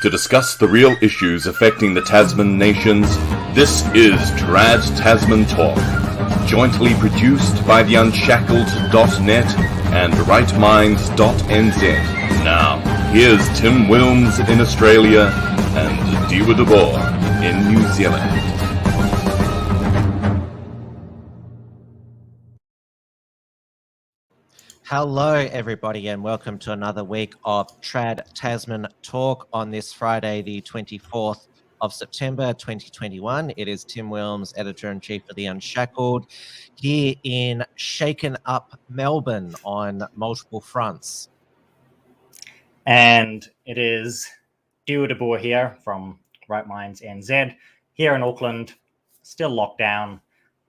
To discuss the real issues affecting the Tasman nations, this is Trad Tasman Talk, jointly produced by the Unshackled.net and rightminds.nz. Now, here's Tim Wilms in Australia and Dieuwe Boer in New Zealand. Hello, everybody, and welcome to another week of Trad Tasman Talk on this Friday, the 24th of September, 2021. It is Tim Wilms, Editor-in-Chief of The Unshackled, here in shaken up Melbourne on multiple fronts. And it is Dieuwe Boer here from Right Minds NZ, here in Auckland, still locked down,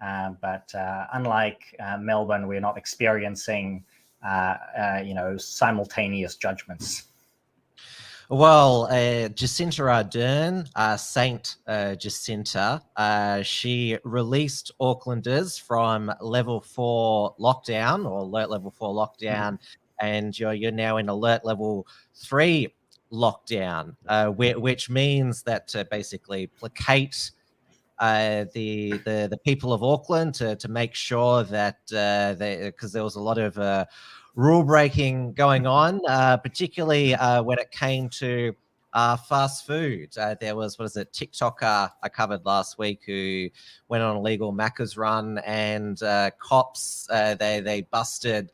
but unlike Melbourne, we're not experiencing simultaneous judgments. Well, Jacinda Ardern, Saint Jacinta, she released Aucklanders from level 4 lockdown or alert level 4 lockdown, and you're now in alert level 3 lockdown, which means that to basically placate the people of Auckland to make sure that because there was a lot of rule breaking going on, particularly when it came to fast food. There was, TikToker I covered last week who went on a legal Macca's run, and cops, they busted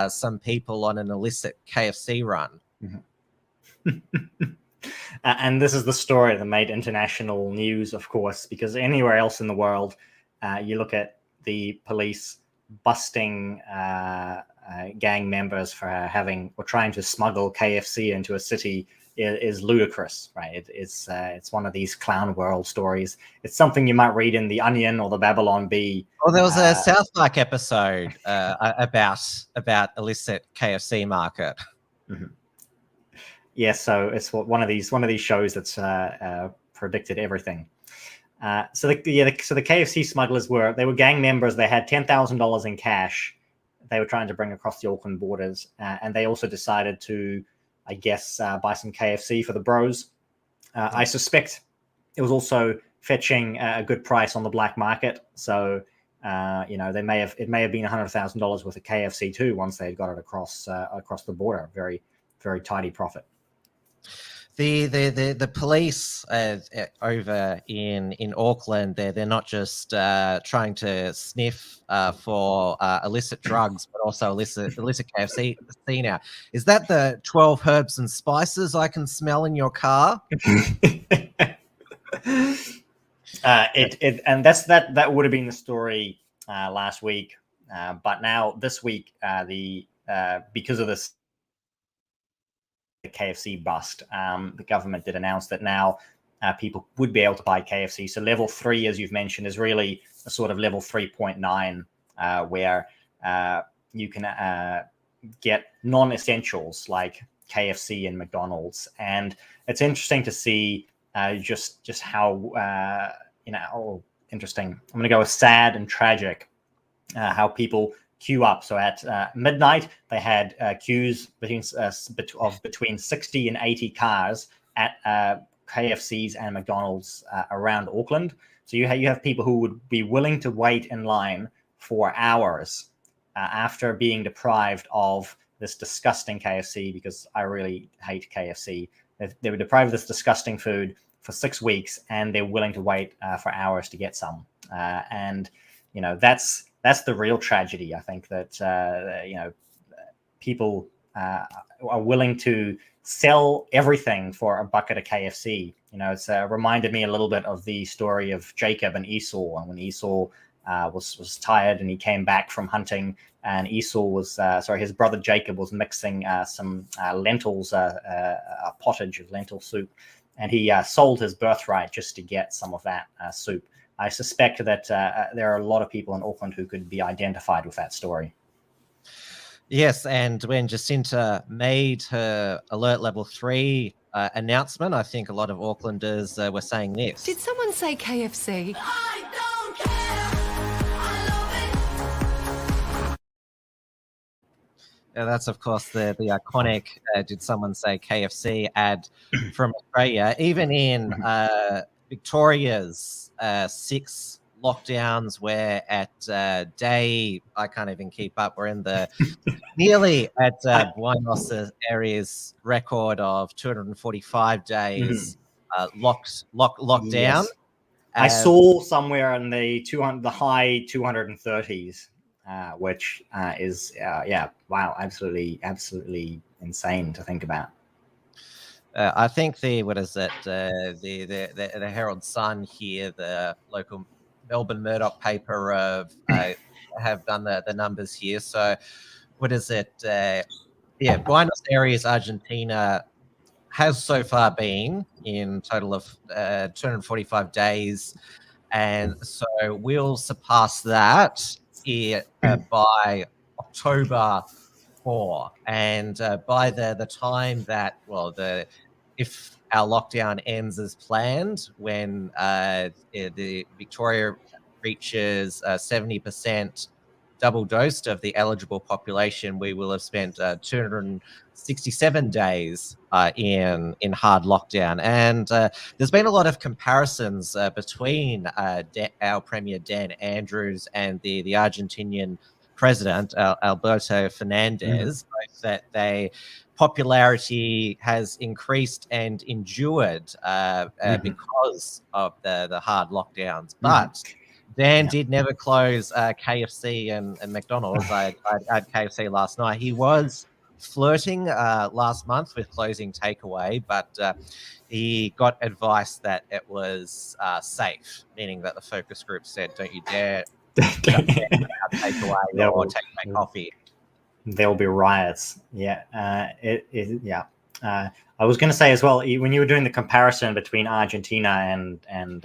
some people on an illicit KFC run. And this is the story that made international news, of course, because anywhere else in the world, you look at the police busting gang members for trying to smuggle KFC into a city is ludicrous, right? It's one of these clown world stories. It's something you might read in The Onion or the Babylon Bee. Well, there was a South Park episode about illicit KFC market. Mm-hmm. Yeah, so it's one of these shows that's predicted everything. So the KFC smugglers were gang members. They had $10,000 in cash. They were trying to bring across the Auckland borders, and they also decided to, I guess, buy some KFC for the bros. I suspect it was also fetching a good price on the black market. So it may have been $100,000 worth of KFC too once they had got it across the border. Very, very tidy profit. The police over in Auckland, they're not just trying to sniff for illicit drugs, but also illicit KFC now. Is that the 12 herbs and spices I can smell in your car? And that would have been the story last week, but now this week because of this KFC bust, the government did announce that now people would be able to buy KFC. So level 3, as you've mentioned, is really a sort of level 3.9 where you can get non-essentials like KFC and McDonald's. And it's interesting to see just how interesting. I'm going to go with sad and tragic how people queue up. So at midnight, they had queues between 60 and 80 cars at KFCs and McDonald's around Auckland. So you have people who would be willing to wait in line for hours after being deprived of this disgusting KFC, because I really hate KFC. They were deprived of this disgusting food for 6 weeks, and they're willing to wait for hours to get some. That's the real tragedy. I think that people are willing to sell everything for a bucket of KFC. It's reminded me a little bit of the story of Jacob and Esau, and when Esau was tired and he came back from hunting, and his brother Jacob was mixing some lentils, a pottage of lentil soup, and he sold his birthright just to get some of that soup. I suspect that there are a lot of people in Auckland who could be identified with that story. Yes, and when Jacinta made her alert level 3 announcement, I think a lot of Aucklanders were saying this. Did someone say KFC? I don't care. I love That's of course the iconic did someone say KFC ad from Australia. Even in Victoria's 6 lockdowns, where at day, I can't even keep up, we're in the nearly at Buenos Aries record of 245 days locked down. Yes. I saw somewhere in the high 230s, which is wow, absolutely insane to think about. I think the Herald Sun here, the local Melbourne Murdoch paper, have done the numbers here. So what is it? Buenos Aires, Argentina has so far been in total of 245 days, and so we'll surpass that here by October 4, and by the time that if our lockdown ends as planned, when the Victoria reaches 70% double dosed of the eligible population, we will have spent 267 days in hard lockdown. And there's been a lot of comparisons between our Premier Dan Andrews and the Argentinian President Alberto Fernandez, that they popularity has increased and endured because of the hard lockdowns. But Dan did never close KFC and McDonald's. I had KFC last night. He was flirting last month with closing takeaway, but he got advice that it was safe, meaning that the focus group said, "Don't you dare takeaway or take my coffee." There'll be riots. I was going to say as well, when you were doing the comparison between Argentina and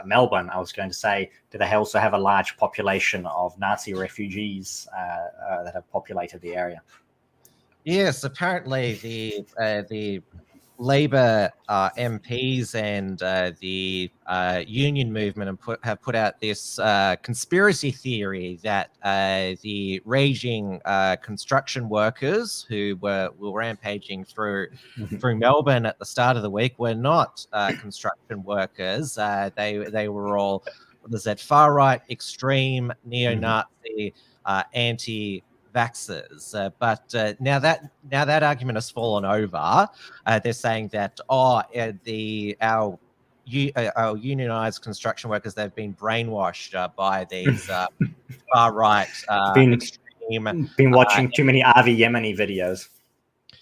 Melbourne, I was going to say, do they also have a large population of Nazi refugees that have populated the area? Yes, apparently the Labour MPs and the union movement have put out this conspiracy theory that the raging construction workers who were rampaging through Melbourne at the start of the week were not construction workers. They were all, what is that, far right, extreme, neo-Nazi, anti-vaxxers, but now that argument has fallen over. They're saying that our unionized construction workers, they've been brainwashed by these far right extreme. Been watching too many Avi Yemeni videos.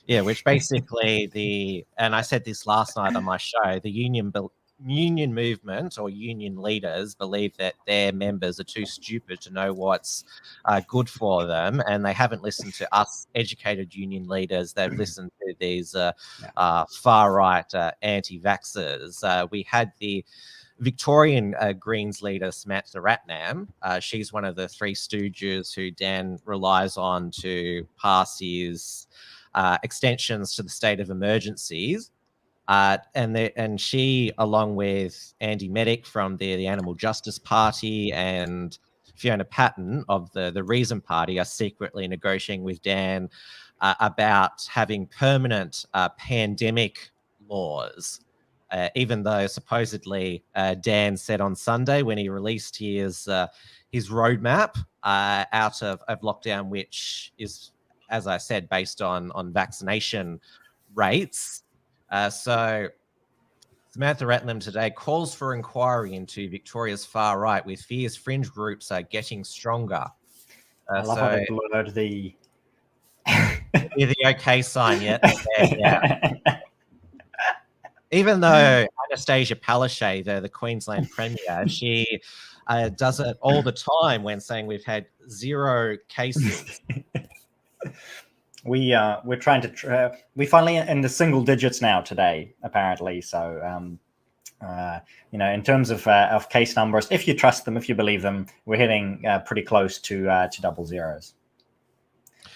Yeah, which basically and I said this last night on my show, the union movement or union leaders believe that their members are too stupid to know what's good for them, and they haven't listened to us educated union leaders. They've listened to these far right anti-vaxxers. We had the Victorian Greens leader Samantha Ratnam. She's one of the three stooges who Dan relies on to pass his extensions to the state of emergencies. And she, along with Andy Medic from the Animal Justice Party and Fiona Patton of the Reason Party, are secretly negotiating with Dan about having permanent pandemic laws, even though supposedly Dan said on Sunday when he released his roadmap out of lockdown, which is, as I said, based on vaccination rates. So Samantha Ratnam today calls for inquiry into Victoria's far right, with fears fringe groups are getting stronger. I love how they blurred the OK sign yet. Yeah. Even though Anastasia Palaszczuk, the Queensland Premier, she does it all the time when saying we've had 0 cases. We're trying to we finally in the single digits now today, apparently. So in terms of case numbers, if you trust them, if you believe them, we're hitting pretty close to double zeros.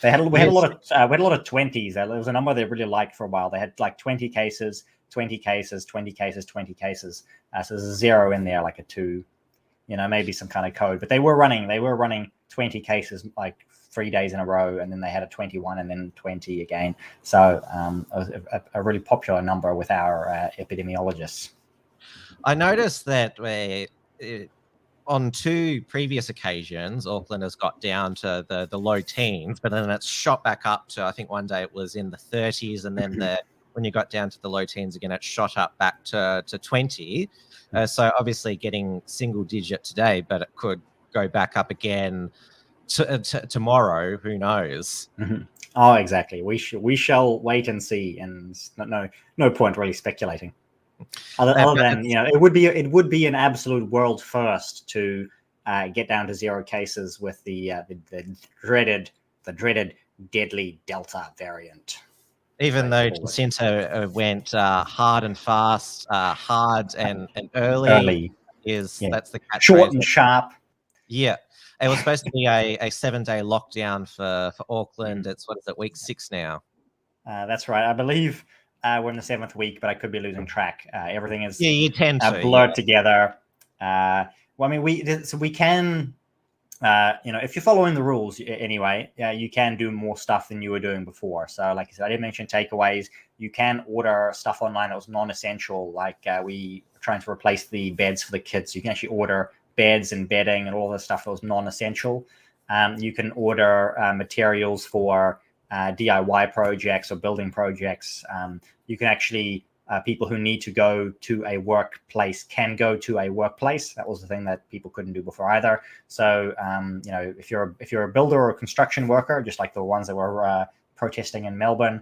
We had a lot of 20s. There was a number they really liked for a while. They had like 20 cases, 20 cases, 20 cases, 20 cases. So there's a 0 in there, like a 2, maybe some kind of code. But they were running 20 cases like 3 days in a row, and then they had a 21 and then 20 again. So it was a really popular number with our epidemiologists. I noticed that on 2 previous occasions, Auckland has got down to the low teens, but then it's shot back up to, I think one day it was in the 30s, and then when you got down to the low teens again, it shot up back to 20. So obviously getting single digit today, but it could go back up again tomorrow. Who knows? Mm-hmm. Oh, exactly. We shall wait and see, and no point really speculating. Other than, it would be an absolute world first to get down to 0 cases with the dreaded deadly Delta variant. Even though Jacinta went hard and fast, hard and early. That's the catchphrase. Short and sharp. Yeah. It was supposed to be a 7-day lockdown for Auckland. It's, week 6 now? That's right. I believe we're in the 7th week, but I could be losing track. Everything is you tend to blurred together. Well, I mean, we can, if you're following the rules anyway, you can do more stuff than you were doing before. So, like I said, I did mention takeaways. You can order stuff online that was non-essential, like we were trying to replace the beds for the kids. So you can actually order beds and bedding and all the stuff that was non-essential. You can order materials for DIY projects or building projects. You can actually, people who need to go to a workplace can go to a workplace. That was the thing that people couldn't do before either. So, if you're a builder or a construction worker, just like the ones that were protesting in Melbourne,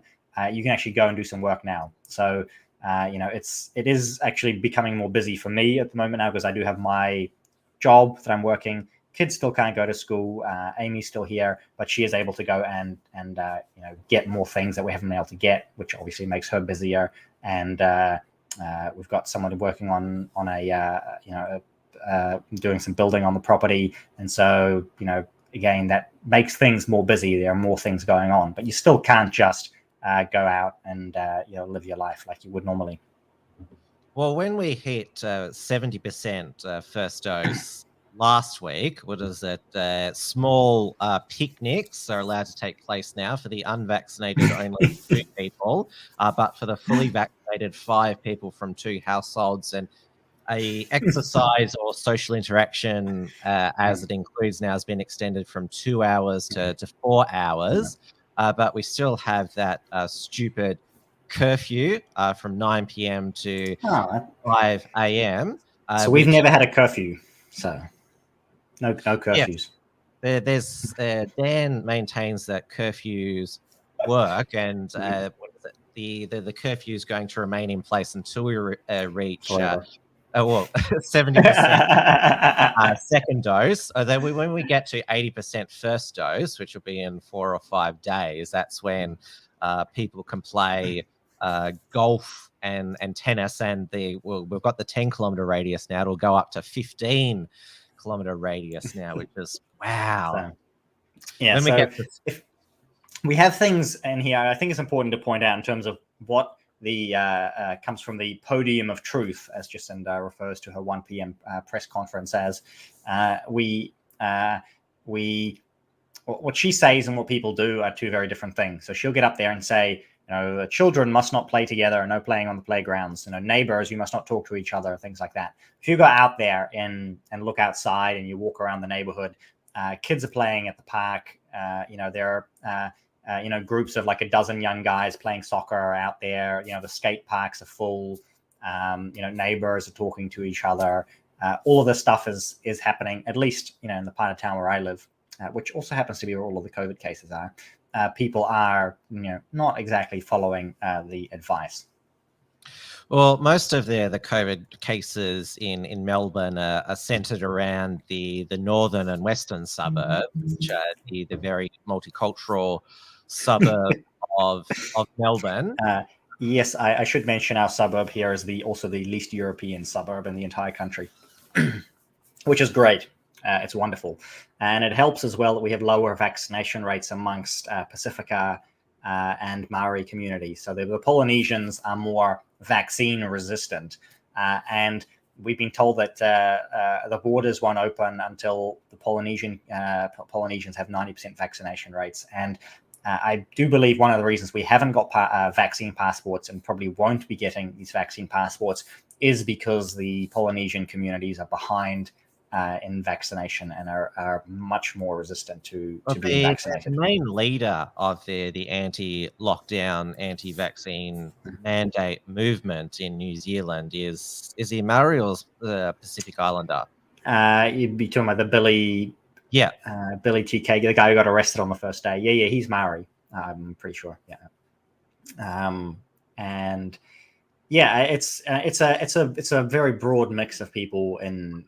you can actually go and do some work now. So, it is actually becoming more busy for me at the moment now, because I do have my job that I'm working. Kids still can't go to school. Amy's still here, but she is able to go and get more things that we haven't been able to get, which obviously makes her busier. And we've got someone working on doing some building on the property, and so again, that makes things more busy. There are more things going on, but you still can't just go out and live your life like you would normally. Well, when we hit 70% first dose last week, what is it? Small picnics are allowed to take place now for the unvaccinated, only 2 people, but for the fully vaccinated, 5 people from 2 households. And a exercise or social interaction, as it includes now, has been extended from 2 hours to 4 hours. But we still have that stupid curfew from 9 p.m. to 5 a.m. So we've never had a curfew, so no curfews. Yeah. There's Dan maintains that curfews work, and the curfew is going to remain in place until we reach 70% second dose. Then when we get to 80% first dose, which will be in 4 or 5 days, that's when people can play golf and tennis, and we've got the 10-kilometer radius now. It'll go up to 15-kilometer radius now, which is wow. If we have things in here, I think it's important to point out in terms of what the comes from the podium of truth, as Jacinda refers to her 1 p.m. Press conference as. What she says and what people do are 2 very different things. So she'll get up there and say, children must not play together, no playing on the playgrounds, neighbors, you must not talk to each other, things like that. If you go out there and look outside and you walk around the neighborhood, kids are playing at the park. There are groups of like a dozen young guys playing soccer out there. The skate parks are full. Neighbors are talking to each other. All of this stuff is happening, at least in the part of town where I live, which also happens to be where all of the COVID cases are. People are not exactly following the advice. Well, most of the COVID cases in Melbourne are centred around the northern and western suburbs, which are the very multicultural suburb of Melbourne. Yes, I should mention our suburb here is also the least European suburb in the entire country, which is great. It's wonderful. And it helps as well that we have lower vaccination rates amongst Pacifica and Maori communities. So the Polynesians are more vaccine resistant. And we've been told that the borders won't open until the Polynesians have 90% vaccination rates. And I do believe one of the reasons we haven't got vaccine passports and probably won't be getting these vaccine passports is because the Polynesian communities are behind in vaccination and are much more resistant to being vaccinated. The main leader of the anti-lockdown, anti-vaccine mandate movement in New Zealand is he Maori or the Pacific Islander? You'd be talking about the Billy TK, the guy who got arrested on the first day. Yeah, he's Maori. I'm pretty sure. Yeah, and yeah, it's a very broad mix of people in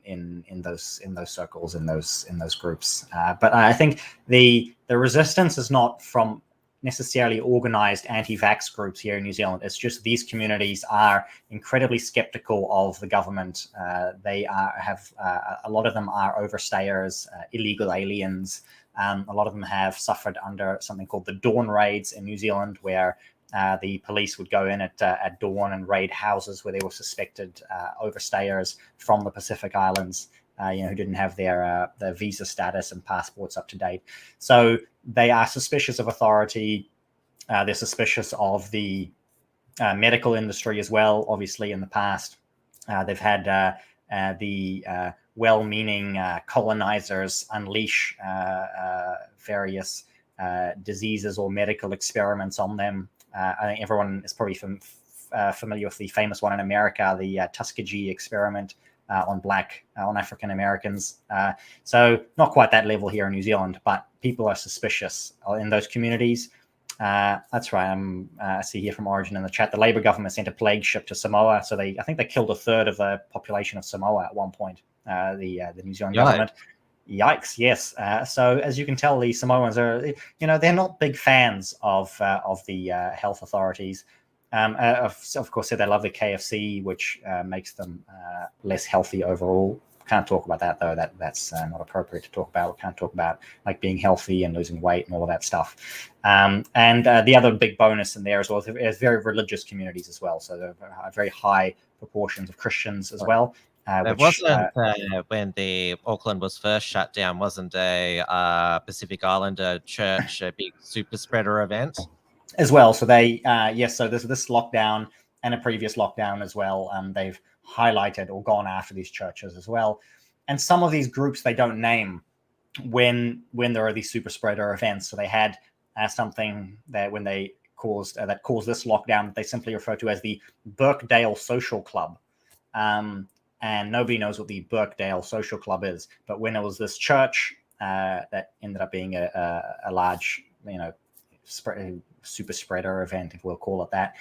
those circles, in those groups. But I think the resistance is not from necessarily organized anti-vax groups here in New Zealand. It's just these communities are incredibly skeptical of the government. They have a lot of them are overstayers, illegal aliens. A lot of them have suffered under something called the dawn raids in New Zealand, where the police would go in at dawn and raid houses where they were suspected overstayers from the Pacific Islands, who didn't have their visa status and passports up to date. So they are suspicious of authority. They're suspicious of the medical industry as well. Obviously, in the past, they've had the well-meaning colonizers unleash various diseases or medical experiments on them. I think everyone is probably familiar with the famous one in America, the Tuskegee experiment on African Americans. So not quite that level here in New Zealand, but people are suspicious in those communities. That's right. I see here from Origin in the chat, the Labour government sent a plague ship to Samoa. So I think they killed a third of the population of Samoa at one point, the New Zealand government. Yikes! Yes. So as you can tell, the Samoans are, they're not big fans of the health authorities. Of course, they love the KFC, which makes them less healthy overall. Can't talk about that though. That's not appropriate to talk about. We can't talk about like being healthy and losing weight and all of that stuff. And the other big bonus in there as well is very religious communities as well. So there are very high proportions of Christians as well. There wasn't when the Auckland was first shut down, wasn't a Pacific Islander church a big super spreader event as well? So they so there's this lockdown and a previous lockdown as well. They've highlighted or gone after these churches as well, and some of these groups they don't name when there are these super spreader events. So they had something that when they caused this lockdown, they simply refer to as the Birkdale Social Club. And nobody knows what the Birkdale Social Club is. But when it was this church that ended up being a large, super spreader event, if we'll call it that,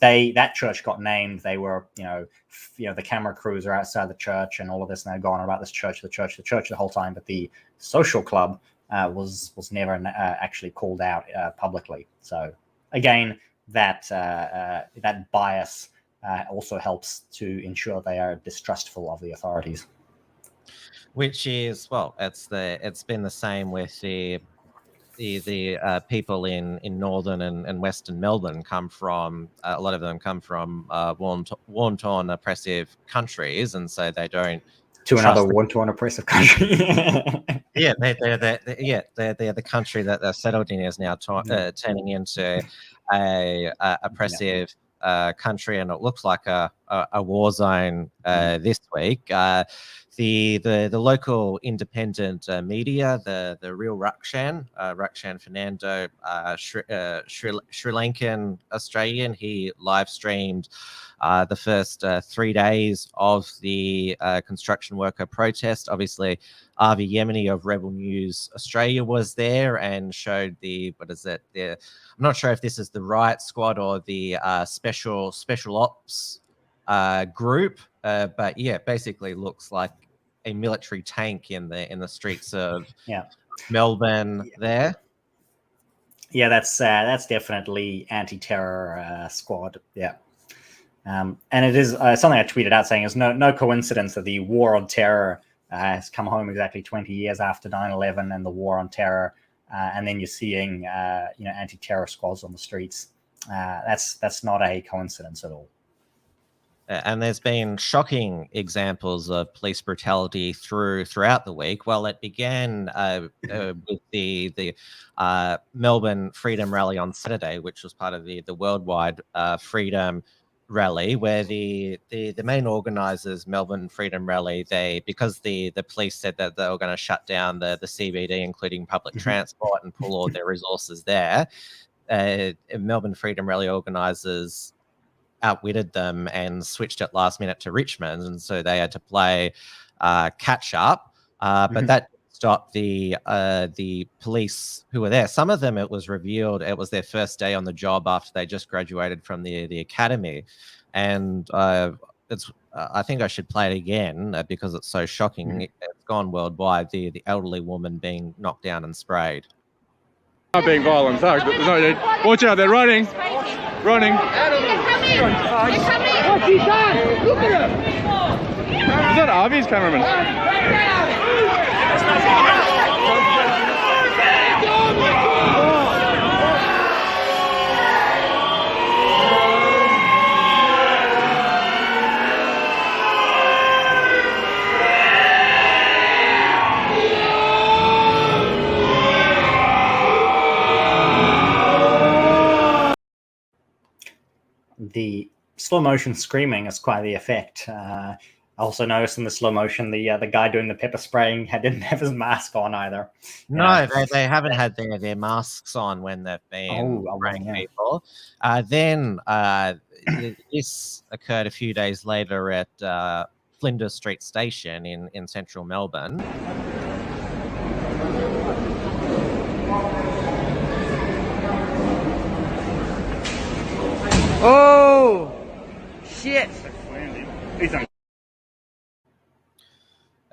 that church got named. They were, the camera crews are outside the church and all of this, and they're going about this church, the church the whole time. But the social club was never actually called out publicly. So again, that bias also helps to ensure they are distrustful of the authorities. Which is, well, it's been the same with the people in northern and western Melbourne. A lot of them come from war-torn oppressive countries, and so they don't to another war-torn oppressive country. they're the country that they're settled in is now turning into a oppressive country, and it looks like a war zone this week. The local independent media, the real Rakshan Fernando, Sri Lankan Australian, he live streamed the first 3 days of the construction worker protest. Obviously, Avi Yemeni of Rebel News Australia was there and showed I'm not sure if this is the riot squad or the special ops group, but yeah, basically looks like a military tank in the streets of Melbourne there. Yeah, that's definitely anti-terror squad. Yeah. And it is something I tweeted out saying is no coincidence that the war on terror has come home exactly 20 years after 9/11 and the war on terror, and then you're seeing anti-terror squads on the streets. That's not a coincidence at all. And there's been shocking examples of police brutality throughout the week. Well, it began with the Melbourne Freedom Rally on Saturday, which was part of the worldwide freedom rally, where the main organisers, Melbourne Freedom Rally, because the police said that they were going to shut down the CBD, including public transport, and pull all their resources there. Melbourne Freedom Rally organisers outwitted them and switched at last minute to Richmond, and so they had to play catch up. But that stopped the police who were there. Some of them, it was revealed, it was their first day on the job after they just graduated from the academy, and I think I should play it again because it's so shocking. It's gone worldwide. The elderly woman being knocked down and sprayed. Not being violent. No, watch out! They're running. Running. What's he done? Look at him! Is that Avi's cameraman? The slow motion screaming is quite the effect. I also noticed in the slow motion, the guy doing the pepper spraying didn't have his mask on either. No, they haven't had their masks on when they've been spraying people. Then this occurred a few days later at Flinders Street Station in central Melbourne. Oh, shit.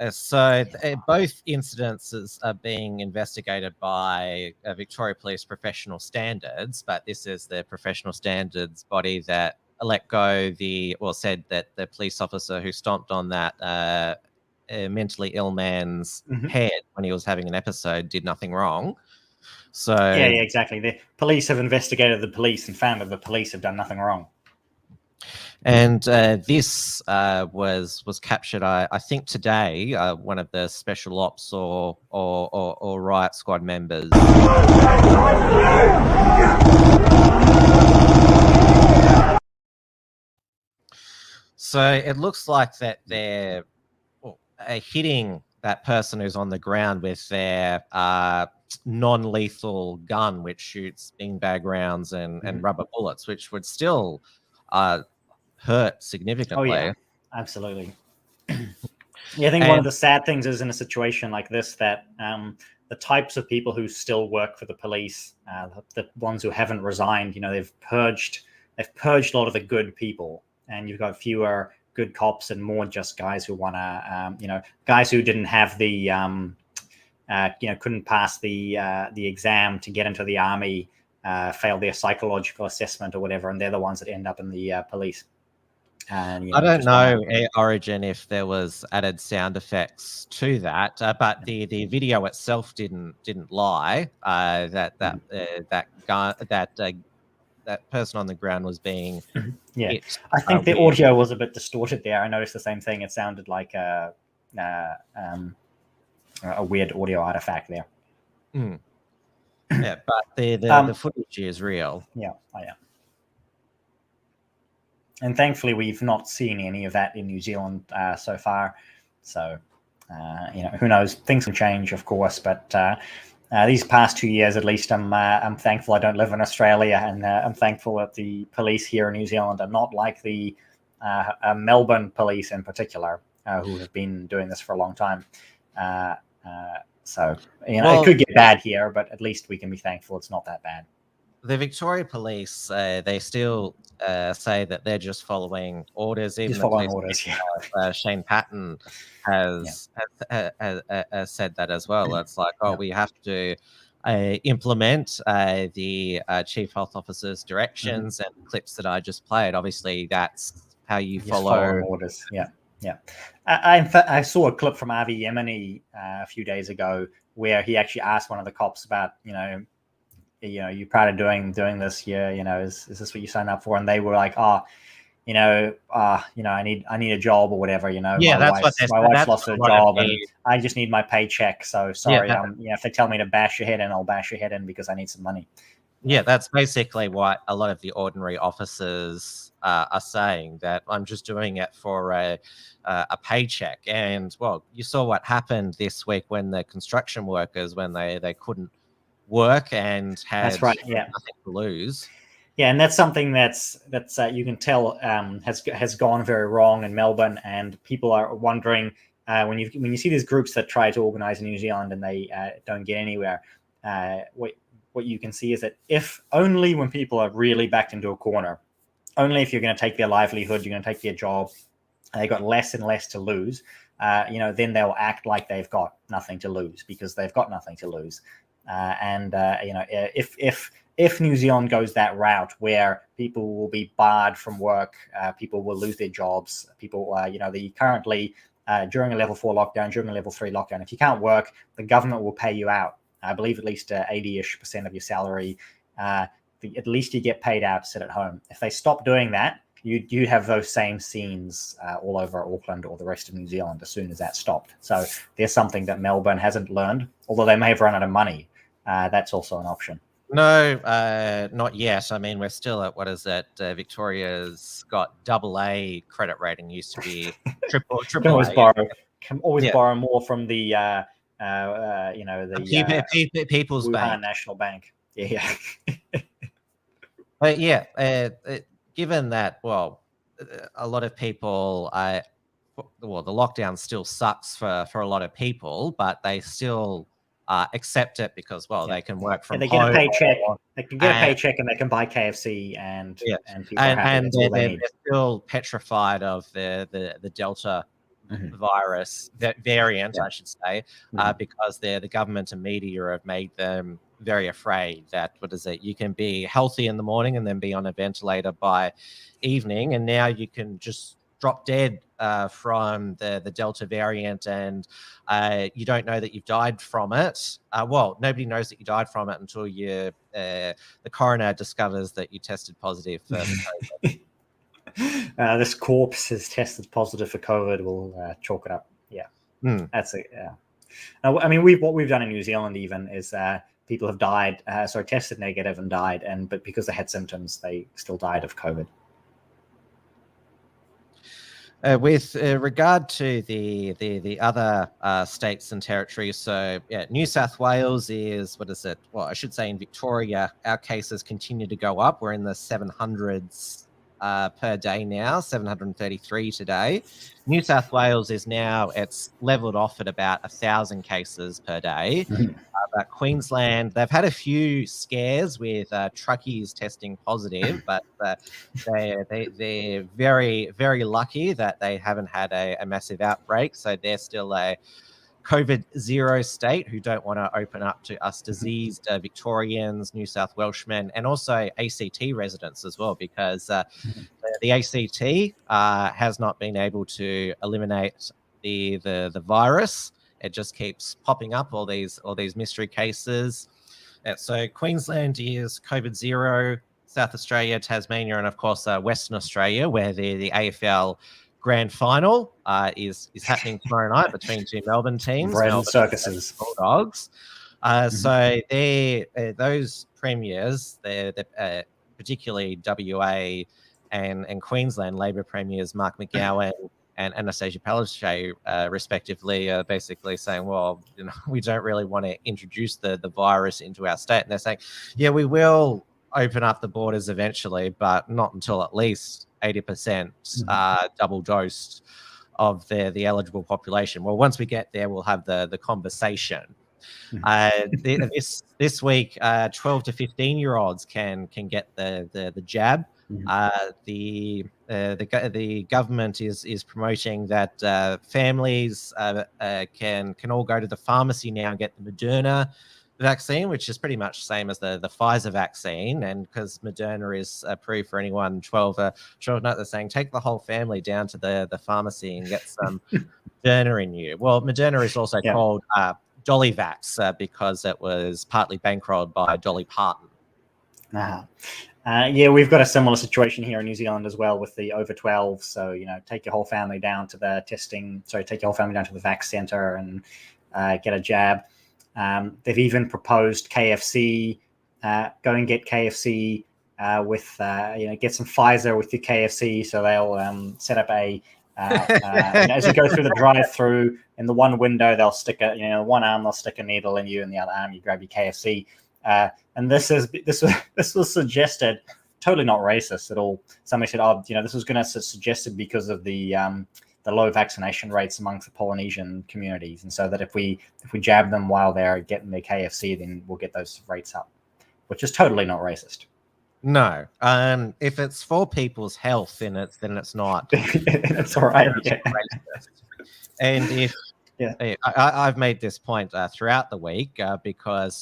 So both incidences are being investigated by Victoria Police Professional Standards, but this is the professional standards body that let go said that the police officer who stomped on that mentally ill man's head when he was having an episode did nothing wrong. So yeah, exactly. The police have investigated the police and found that the police have done nothing wrong. And this was captured, I think, today. One of the special ops or riot squad members. So it looks like that they're hitting that person who's on the ground with their non-lethal gun, which shoots beanbag rounds and rubber bullets, which would still hurt significantly. Oh, yeah, absolutely. Yeah, I think one of the sad things is in a situation like this that the types of people who still work for the police, the ones who haven't resigned, they've purged a lot of the good people, and you've got fewer good cops and more just guys who want to, guys who didn't have the, couldn't pass the exam to get into the army, failed their psychological assessment or whatever, and they're the ones that end up in the police. And, I don't know, Origin, if there was added sound effects to that, but the video itself didn't lie. That person on the ground was being hit. I think the audio was a bit distorted there. I noticed the same thing. It sounded like a weird audio artifact there. Yeah, but the footage is real. Yeah. And thankfully, we've not seen any of that in New Zealand so far. So, who knows? Things can change, of course. But these past 2 years, at least, I'm thankful I don't live in Australia, and I'm thankful that the police here in New Zealand are not like the Melbourne police in particular, who have been doing this for a long time. So, it could get bad here, but at least we can be thankful it's not that bad. The Victoria Police, they still say that they're just following orders. Even following orders, Shane Patton has said that as well. It's like, we have to implement the Chief Health Officer's directions and clips that I just played. Obviously, that's how you follow orders. Yeah. I saw a clip from Avi Yemeni a few days ago where he actually asked one of the cops about, you're proud of doing this here, is this what you signed up for? And they were like, I need a job or whatever. Yeah, my that's what wife's lost her job, and the, I just need my paycheck. So sorry, that- if they tell me to bash your head in, I'll bash your head in because I need some money. Yeah, that's basically what a lot of the ordinary officers are saying, that I'm just doing it for a paycheck. And, well, you saw what happened this week when the construction workers, when they couldn't work and had That's right, yeah. nothing to lose. Yeah, and that's something that's you can tell has gone very wrong in Melbourne, and people are wondering when you see these groups that try to organise in New Zealand and they don't get anywhere. What you can see is that if only when people are really backed into a corner, only if you're going to take their livelihood, you're going to take their job, and they've got less and less to lose, then they'll act like they've got nothing to lose because they've got nothing to lose. If New Zealand goes that route where people will be barred from work, people will lose their jobs, people, currently during a level 4 lockdown, during a level 3 lockdown, if you can't work, the government will pay you out. I believe at least 80-ish% of your salary. At least you get paid out to sit at home. If they stop doing that, you have those same scenes all over Auckland or the rest of New Zealand as soon as that stopped. So there's something that Melbourne hasn't learned, although they may have run out of money. That's also an option. No, not yet. I mean, we're still at, what is it? Victoria's got AA credit rating. Used to be triple. Can always borrow more from the People's Wuhan Bank. National Bank. Yeah. But yeah, given that, well, a lot of people, the lockdown still sucks for a lot of people, but they still accept it because, well, they can work from they home. get a paycheck. They can get a paycheck and they can buy KFC and people are happy. They're still petrified of the Delta virus variant, I should say, because the government and media have made them very afraid that, you can be healthy in the morning and then be on a ventilator by evening, and now you can just drop dead from the Delta variant, and you don't know that you've died from it. Nobody knows that you died from it until the coroner discovers that you tested positive for COVID. This corpse has tested positive for COVID. We'll chalk it up. Yeah, that's it. Yeah. I mean, what we've done in New Zealand even is people have died, tested negative and died, but because they had symptoms, they still died of COVID. With regard to the other states and territories, so New South Wales is, I should say in Victoria, our cases continue to go up. We're in the 700s per day now, 733 today. New South Wales is now, it's leveled off at about 1,000 cases per day. But Queensland, they've had a few scares with truckies testing positive, but they're very, very lucky that they haven't had a massive outbreak. So they're still a COVID zero state who don't want to open up to us diseased Victorians, New South Welshmen, and also ACT residents as well, because the ACT has not been able to eliminate the virus. It just keeps popping up, all these mystery cases. So Queensland is COVID zero, South Australia, Tasmania, and of course Western Australia, where the AFL Grand Final is happening tomorrow night between two Melbourne teams, Melbourne Circuses, Bulldogs. So those premiers, they're particularly WA and Queensland Labor premiers Mark McGowan and Anastasia Palaszczuk, respectively, are basically saying, well, we don't really want to introduce the virus into our state. And they're saying, yeah, we will open up the borders eventually, but not until at least 80% double dosed of the eligible population. Well, once we get there, we'll have the conversation. This week, 12 to 15-year-olds can get the jab. The government is promoting that families can all go to the pharmacy now and get the Meduna vaccine, which is pretty much the same as the Pfizer vaccine. And because Meduna is approved for anyone 12, they're saying take the whole family down to the pharmacy and get some Meduna in you. Well, Meduna is also called Dolly Vax because it was partly bankrolled by Dolly Parton. Yeah, we've got a similar situation here in New Zealand as well with the over 12. So, take your whole family down to the take your whole family down to the vac center and get a jab. They've even proposed KFC, go and get KFC with, get some Pfizer with your KFC. So they'll set up as you go through the drive-through, in the one window, they'll stick one arm, they'll stick a needle in you, and the other arm, you grab your KFC. And this was suggested, totally not racist at all. Somebody said, this was going to suggested because of the low vaccination rates amongst the Polynesian communities, and so that if we jab them while they're getting their KFC, then we'll get those rates up, which is totally not racist. No, if it's for people's health, then it's not. It's all right. Yeah. And if I've made this point throughout the week because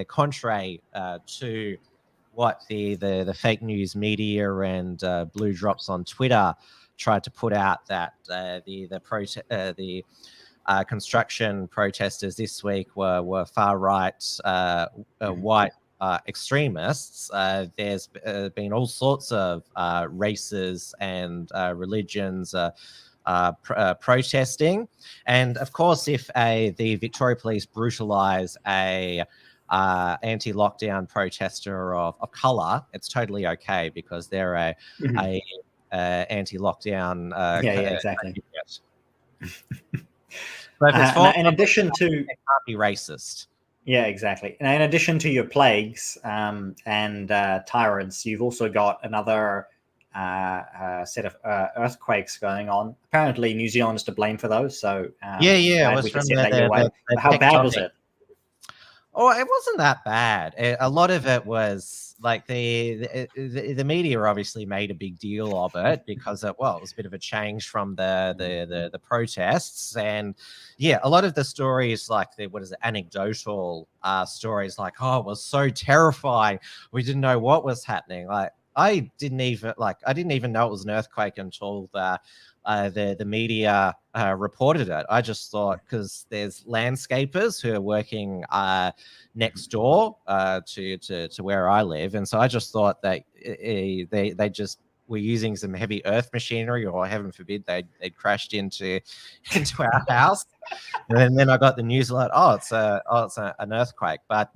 contrary to what the fake news media and blue drops on Twitter tried to put out, that the construction protesters this week were far right white extremists. There's been all sorts of races and religions protesting, and of course, if the Victoria Police brutalise a anti-lockdown protester of colour, it's totally okay because they're a anti-lockdown. Exactly. But if it's in addition to, it can't be racist. Yeah, exactly. And in addition to your plagues and tyrants, you've also got another set of earthquakes going on. Apparently, New Zealand is to blame for those. So it was from how bad was it? Oh, it wasn't that bad. A lot of it was like the media obviously made a big deal of it because it was a bit of a change from the protests, and a lot of the stories, like anecdotal stories, like, oh, it was so terrifying, we didn't know what was happening. Like I didn't even know it was an earthquake until the media reported it. I just thought, because there's landscapers who are working next door to where I live, and so I just thought that they just were using some heavy earth machinery, or heaven forbid they'd crashed into our house. And then I got the news alert. It's an earthquake, but.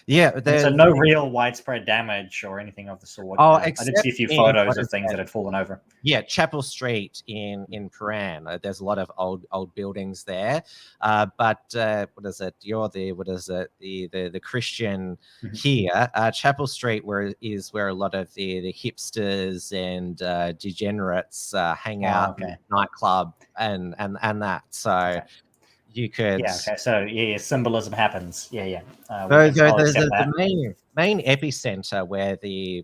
So no real widespread damage or anything of the sort. I did see a few photos of things that had fallen over. Yeah, Chapel Street in Paran. There's a lot of old buildings there. But what is it? The Christian here. Chapel Street where a lot of the hipsters and degenerates hang out in the nightclub and that. So. Okay. You could, So symbolism happens. The main epicenter where the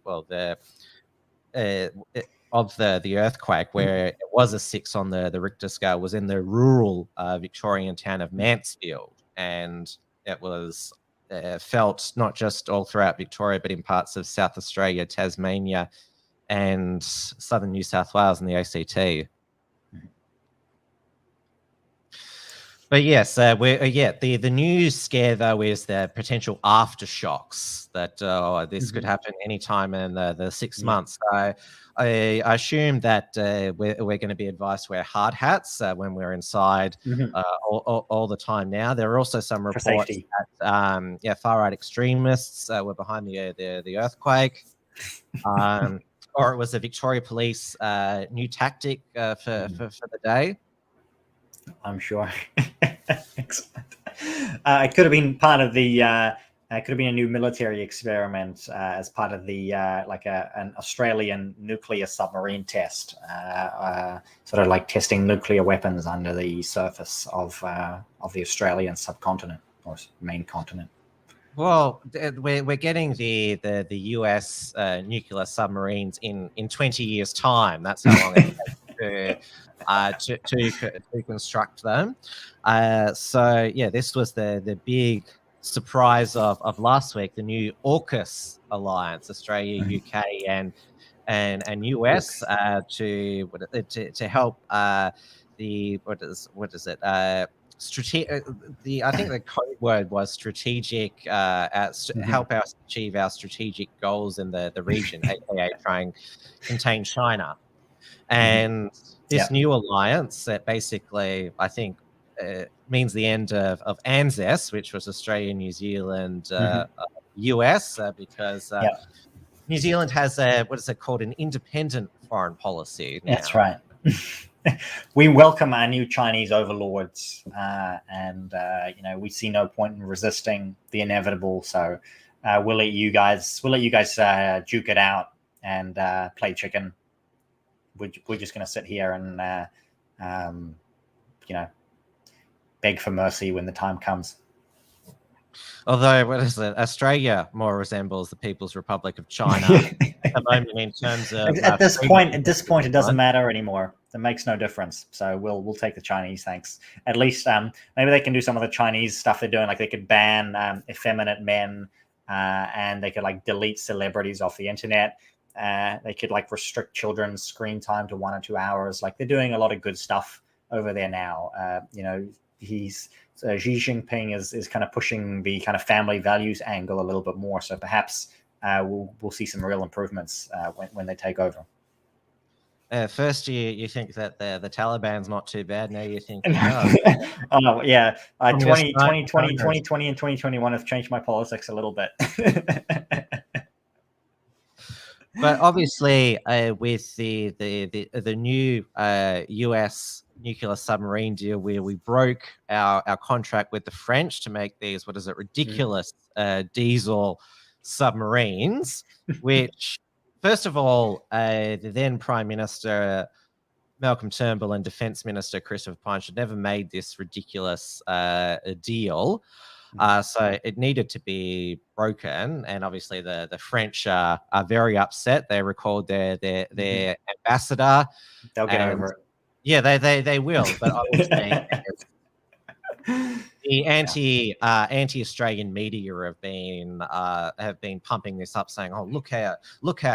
earthquake, where it was a 6 on the Richter scale, was in the rural Victorian town of Mansfield, and it was felt not just all throughout Victoria, but in parts of South Australia, Tasmania, and southern New South Wales and the ACT. But yes, the news scare though is the potential aftershocks that this could happen anytime in the 6 months. So I assume that we're going to be advised to wear hard hats when we're inside all the time now. There are also some reports that far right extremists were behind the earthquake, or it was the Victoria Police new tactic for the day. I'm sure. Excellent. It could have been part of the. It could have been a new military experiment as part of the an Australian nuclear submarine test, sort of like testing nuclear weapons under the surface of the Australian subcontinent or main continent. Well, we're getting the US nuclear submarines in 20 years' time. That's how long it takes to construct them. This was the big surprise of last week, the new AUKUS alliance, Australia, UK, and US, to help I think the code word was strategic. Help us achieve our strategic goals in the region, aka try and contain China. And this new alliance that basically, I think, means the end of ANZUS, which was Australia, New Zealand, US, because New Zealand has what is it called, an independent foreign policy now. That's right. We welcome our new Chinese overlords, and we see no point in resisting the inevitable. So we'll let you guys duke it out and play chicken. We're just going to sit here and beg for mercy when the time comes. Although, what is it? Australia more resembles the People's Republic of China at the moment in terms of. At this point, it doesn't matter anymore. It makes no difference. So we'll take the Chinese, thanks. At least maybe they can do some of the Chinese stuff they're doing, like they could ban effeminate men, and they could like delete celebrities off the internet. They could like restrict children's screen time to 1 or 2 hours. Like they're doing a lot of good stuff over there now. Xi Jinping is kind of pushing the kind of family values angle a little bit more. So perhaps we'll see some real improvements when they take over. First, you think that the Taliban's not too bad. Now you think, 2020 and 2021 have changed my politics a little bit. But obviously, with the new US nuclear submarine deal, where we broke our contract with the French to make these ridiculous diesel submarines, which, first of all, the then Prime Minister Malcolm Turnbull and Defence Minister Christopher Pyne should never made this ridiculous deal. So it needed to be broken, and obviously the French are very upset. They recalled their ambassador. They'll get over it. Yeah, they will. But obviously, the anti-Australian media have been pumping this up, saying, "Oh, look how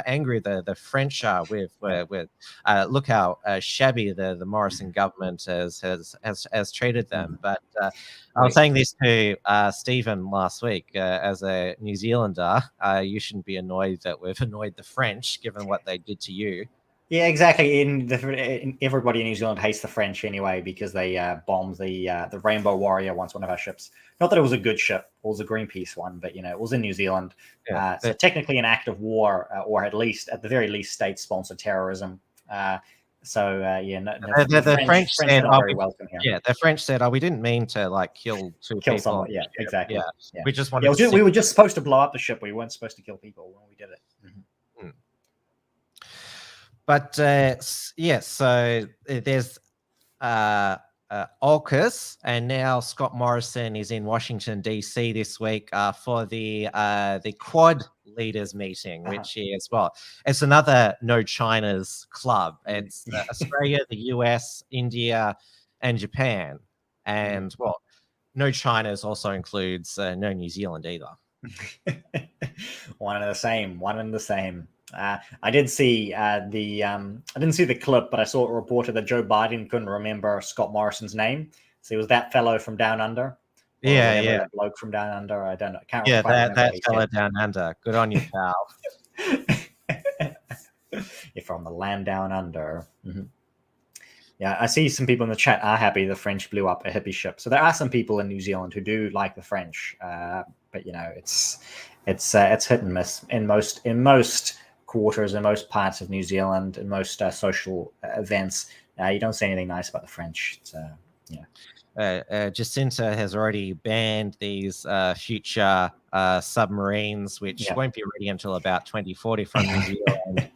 angry the French are with look how shabby the Morrison government has treated them." But I was saying this to Stephen last week. As a New Zealander, you shouldn't be annoyed that we've annoyed the French, given what they did to you. Yeah, exactly. Everybody in New Zealand hates the French anyway because they bombed the Rainbow Warrior, once one of our ships. Not that it was a good ship; it was a Greenpeace one, but it was in New Zealand. So technically an act of war, or at the very least, state-sponsored terrorism. The French said, are very welcome here. Yeah, the French said, "Oh, we didn't mean to kill people." Someone. Yeah, exactly. Yeah. We just wanted. We were just supposed to blow up the ship. We weren't supposed to kill people when we did it. Mm-hmm. But so there's AUKUS, and now Scott Morrison is in Washington DC this week for the Quad leaders meeting, which is it's another No China's club. It's Australia, the US, India, and Japan, and No China's also includes no New Zealand either. One and the same. I did see I didn't see the clip, but I saw it reported that Joe Biden couldn't remember Scott Morrison's name. So it was that fellow from Down Under. That bloke from Down Under. I don't know. Can't remember that fellow Down Under. Good on you, pal. You're from the land down under. Mm-hmm. Yeah, I see some people in the chat are happy the French blew up a hippie ship. So there are some people in New Zealand who do like the French, but it's hit and miss in most quarters, in most parts of New Zealand, in most social events. You don't say anything nice about the French. Jacinda has already banned these future submarines, which won't be ready until about 2040 from New Zealand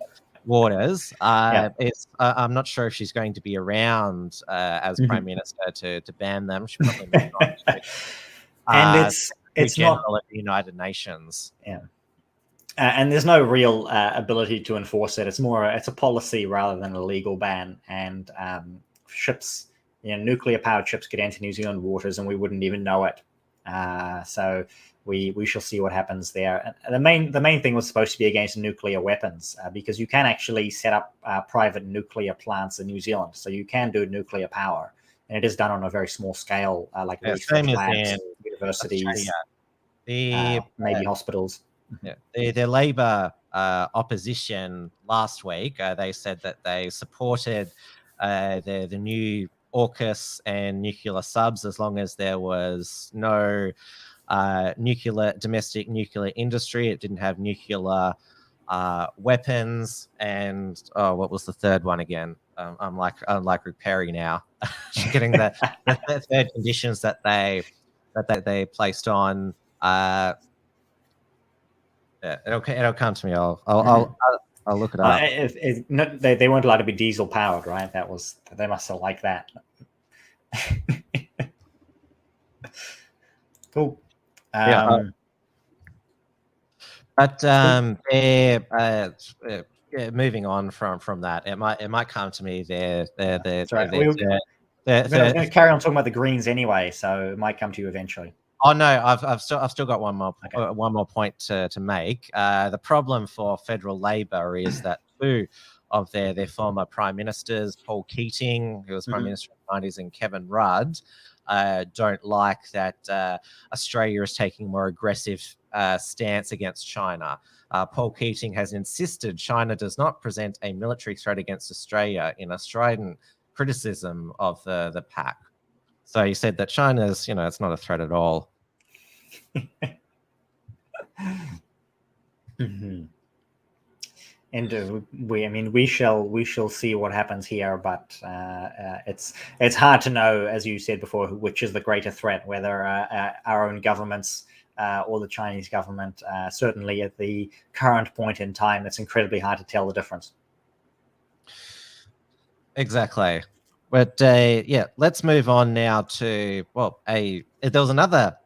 waters. I'm not sure if she's going to be around as Prime Minister to ban them. She probably may not. And it's not at the United Nations. Yeah. And there's no real ability to enforce it. It's a policy rather than a legal ban. And ships, nuclear powered ships could enter New Zealand waters and we wouldn't even know it. So we shall see what happens there. And the main thing was supposed to be against nuclear weapons, because you can actually set up private nuclear plants in New Zealand. So you can do nuclear power and it is done on a very small scale, like same as labs, in universities, Australia. maybe hospitals. The Labor opposition last week, they said that they supported the new AUKUS and nuclear subs as long as there was no domestic nuclear industry. It didn't have nuclear weapons, and what was the third one again? I'm like Perry now, getting the third conditions that they placed on. It'll come to me. I'll look it up. They weren't allowed to be diesel powered, right? They must have liked that. Cool. But moving on from that, it might come to me. We're going to carry on talking about the Greens anyway, so it might come to you eventually. Oh no, I've still got one more point to make. The problem for federal Labor is that two of their former prime ministers, Paul Keating, who was prime minister in the 90s, and Kevin Rudd, don't like that Australia is taking a more aggressive stance against China. Paul Keating has insisted China does not present a military threat against Australia in a strident criticism of the pact. So he said that China's, it's not a threat at all. And we shall see what happens here, but it's hard to know, as you said before, which is the greater threat, whether our own governments or the Chinese government. Certainly at the current point in time, it's incredibly hard to tell the difference. Exactly. But let's move on now to there was another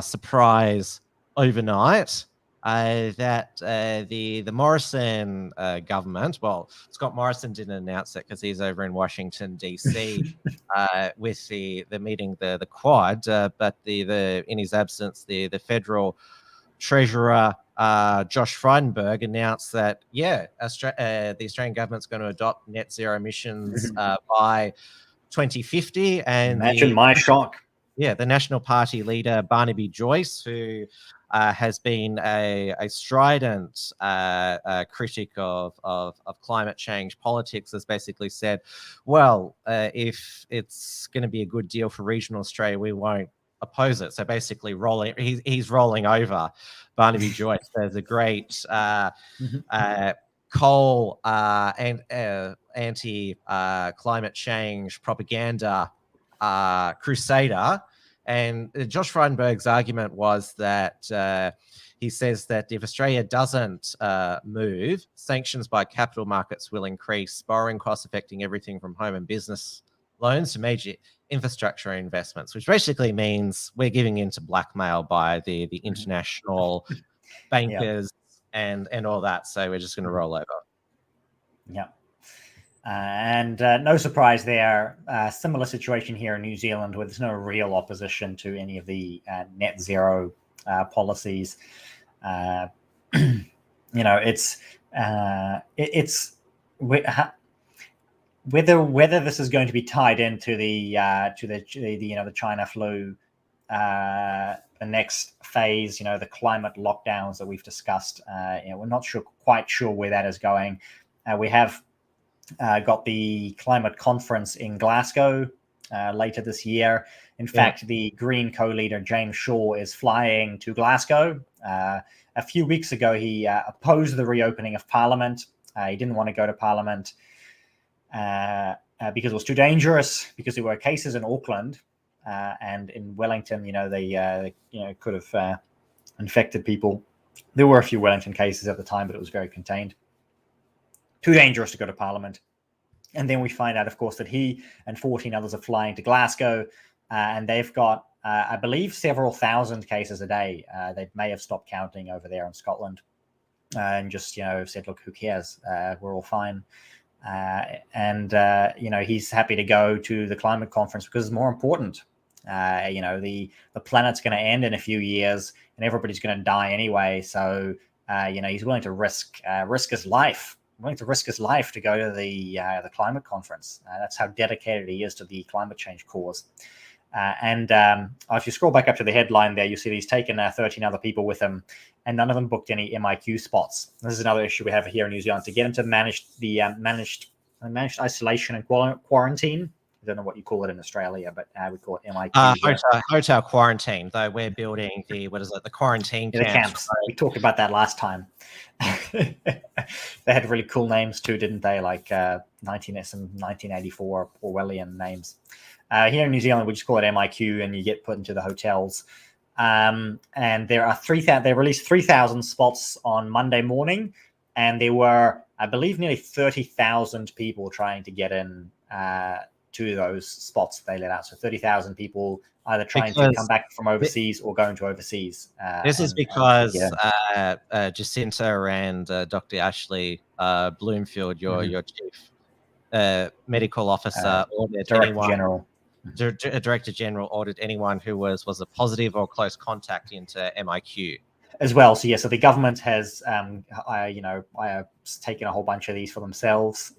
surprise overnight that the Morrison government, Scott Morrison didn't announce it because he's over in Washington DC with the meeting the Quad, but in his absence the federal treasurer Josh Frydenberg announced that the Australian government's going to adopt net zero emissions by 2050, and imagine my shock. Yeah, the National Party leader Barnaby Joyce, who has been a strident critic of climate change politics, has basically said, if it's going to be a good deal for regional Australia, we won't oppose it. So basically, he's rolling over Barnaby Joyce. There's a great coal and anti climate change propaganda crusader. And Josh Frydenberg's argument was that he says that if Australia doesn't move, sanctions by capital markets will increase borrowing costs, affecting everything from home and business loans to major infrastructure investments, which basically means we're giving in to blackmail by the international bankers and all that. So we're just going to roll over. Yeah. And no surprise there. Similar situation here in New Zealand, where there's no real opposition to any of the net zero policies. It's whether this is going to be tied into the China flu, the next phase, the climate lockdowns that we've discussed. We're not quite sure where that is going. We have got the climate conference in Glasgow later this year. In fact, the Green co-leader James Shaw is flying to Glasgow. A few weeks ago, he opposed the reopening of Parliament. He didn't want to go to Parliament because it was too dangerous, because there were cases in Auckland and in Wellington. They could have infected people. There were a few Wellington cases at the time, but it was very contained. Too dangerous to go to Parliament. And then we find out, of course, that he and 14 others are flying to Glasgow, and they've got, I believe, several thousand cases a day. They may have stopped counting over there in Scotland and just, said, look, who cares? We're all fine. He's happy to go to the climate conference because it's more important. The planet's going to end in a few years and everybody's going to die anyway. So, he's willing to risk his life willing to risk his life to go to the climate conference. That's how dedicated he is to the climate change cause. If you scroll back up to the headline there, you see he's taken 13 other people with him, and none of them booked any MIQ spots. This is another issue we have here in New Zealand. To get into managed isolation and quarantine. I don't know what you call it in Australia, but we call it MIQ. Hotel quarantine, though we're building the quarantine camps. The camps. We talked about that last time. They had really cool names too, didn't they? Like 1984 Orwellian names. Here in New Zealand, we just call it MIQ, and you get put into the hotels. And there are 3,000. They released 3,000 spots on Monday morning, and there were, I believe, nearly 30,000 people trying to get in to those spots they let out. So 30,000 people either trying to come back from overseas or going to overseas. This is because Jacinda and Dr. Ashley Bloomfield, your chief medical officer, ordered Director General ordered anyone who was a positive or close contact into MIQ. As well, so the government has, taken a whole bunch of these for themselves.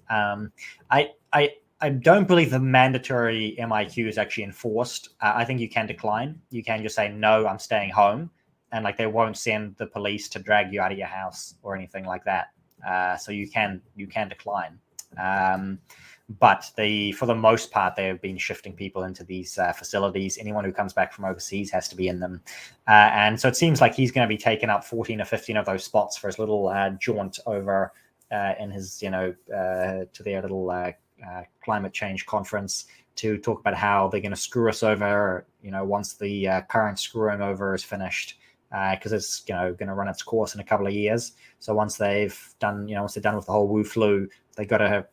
I don't believe the mandatory MIQ is actually enforced. I think you can decline. You can just say no, I'm staying home, and they won't send the police to drag you out of your house or anything like that. So you can decline. But for the most part, they've been shifting people into these facilities. Anyone who comes back from overseas has to be in them. And so it seems like he's going to be taking up 14 or 15 of those spots for his little jaunt over in his, to their little climate change conference to talk about how they're going to screw us over, once the current screwing over is finished. Because it's going to run its course in a couple of years. So once they've done, once they're done with the whole Wu flu, they got to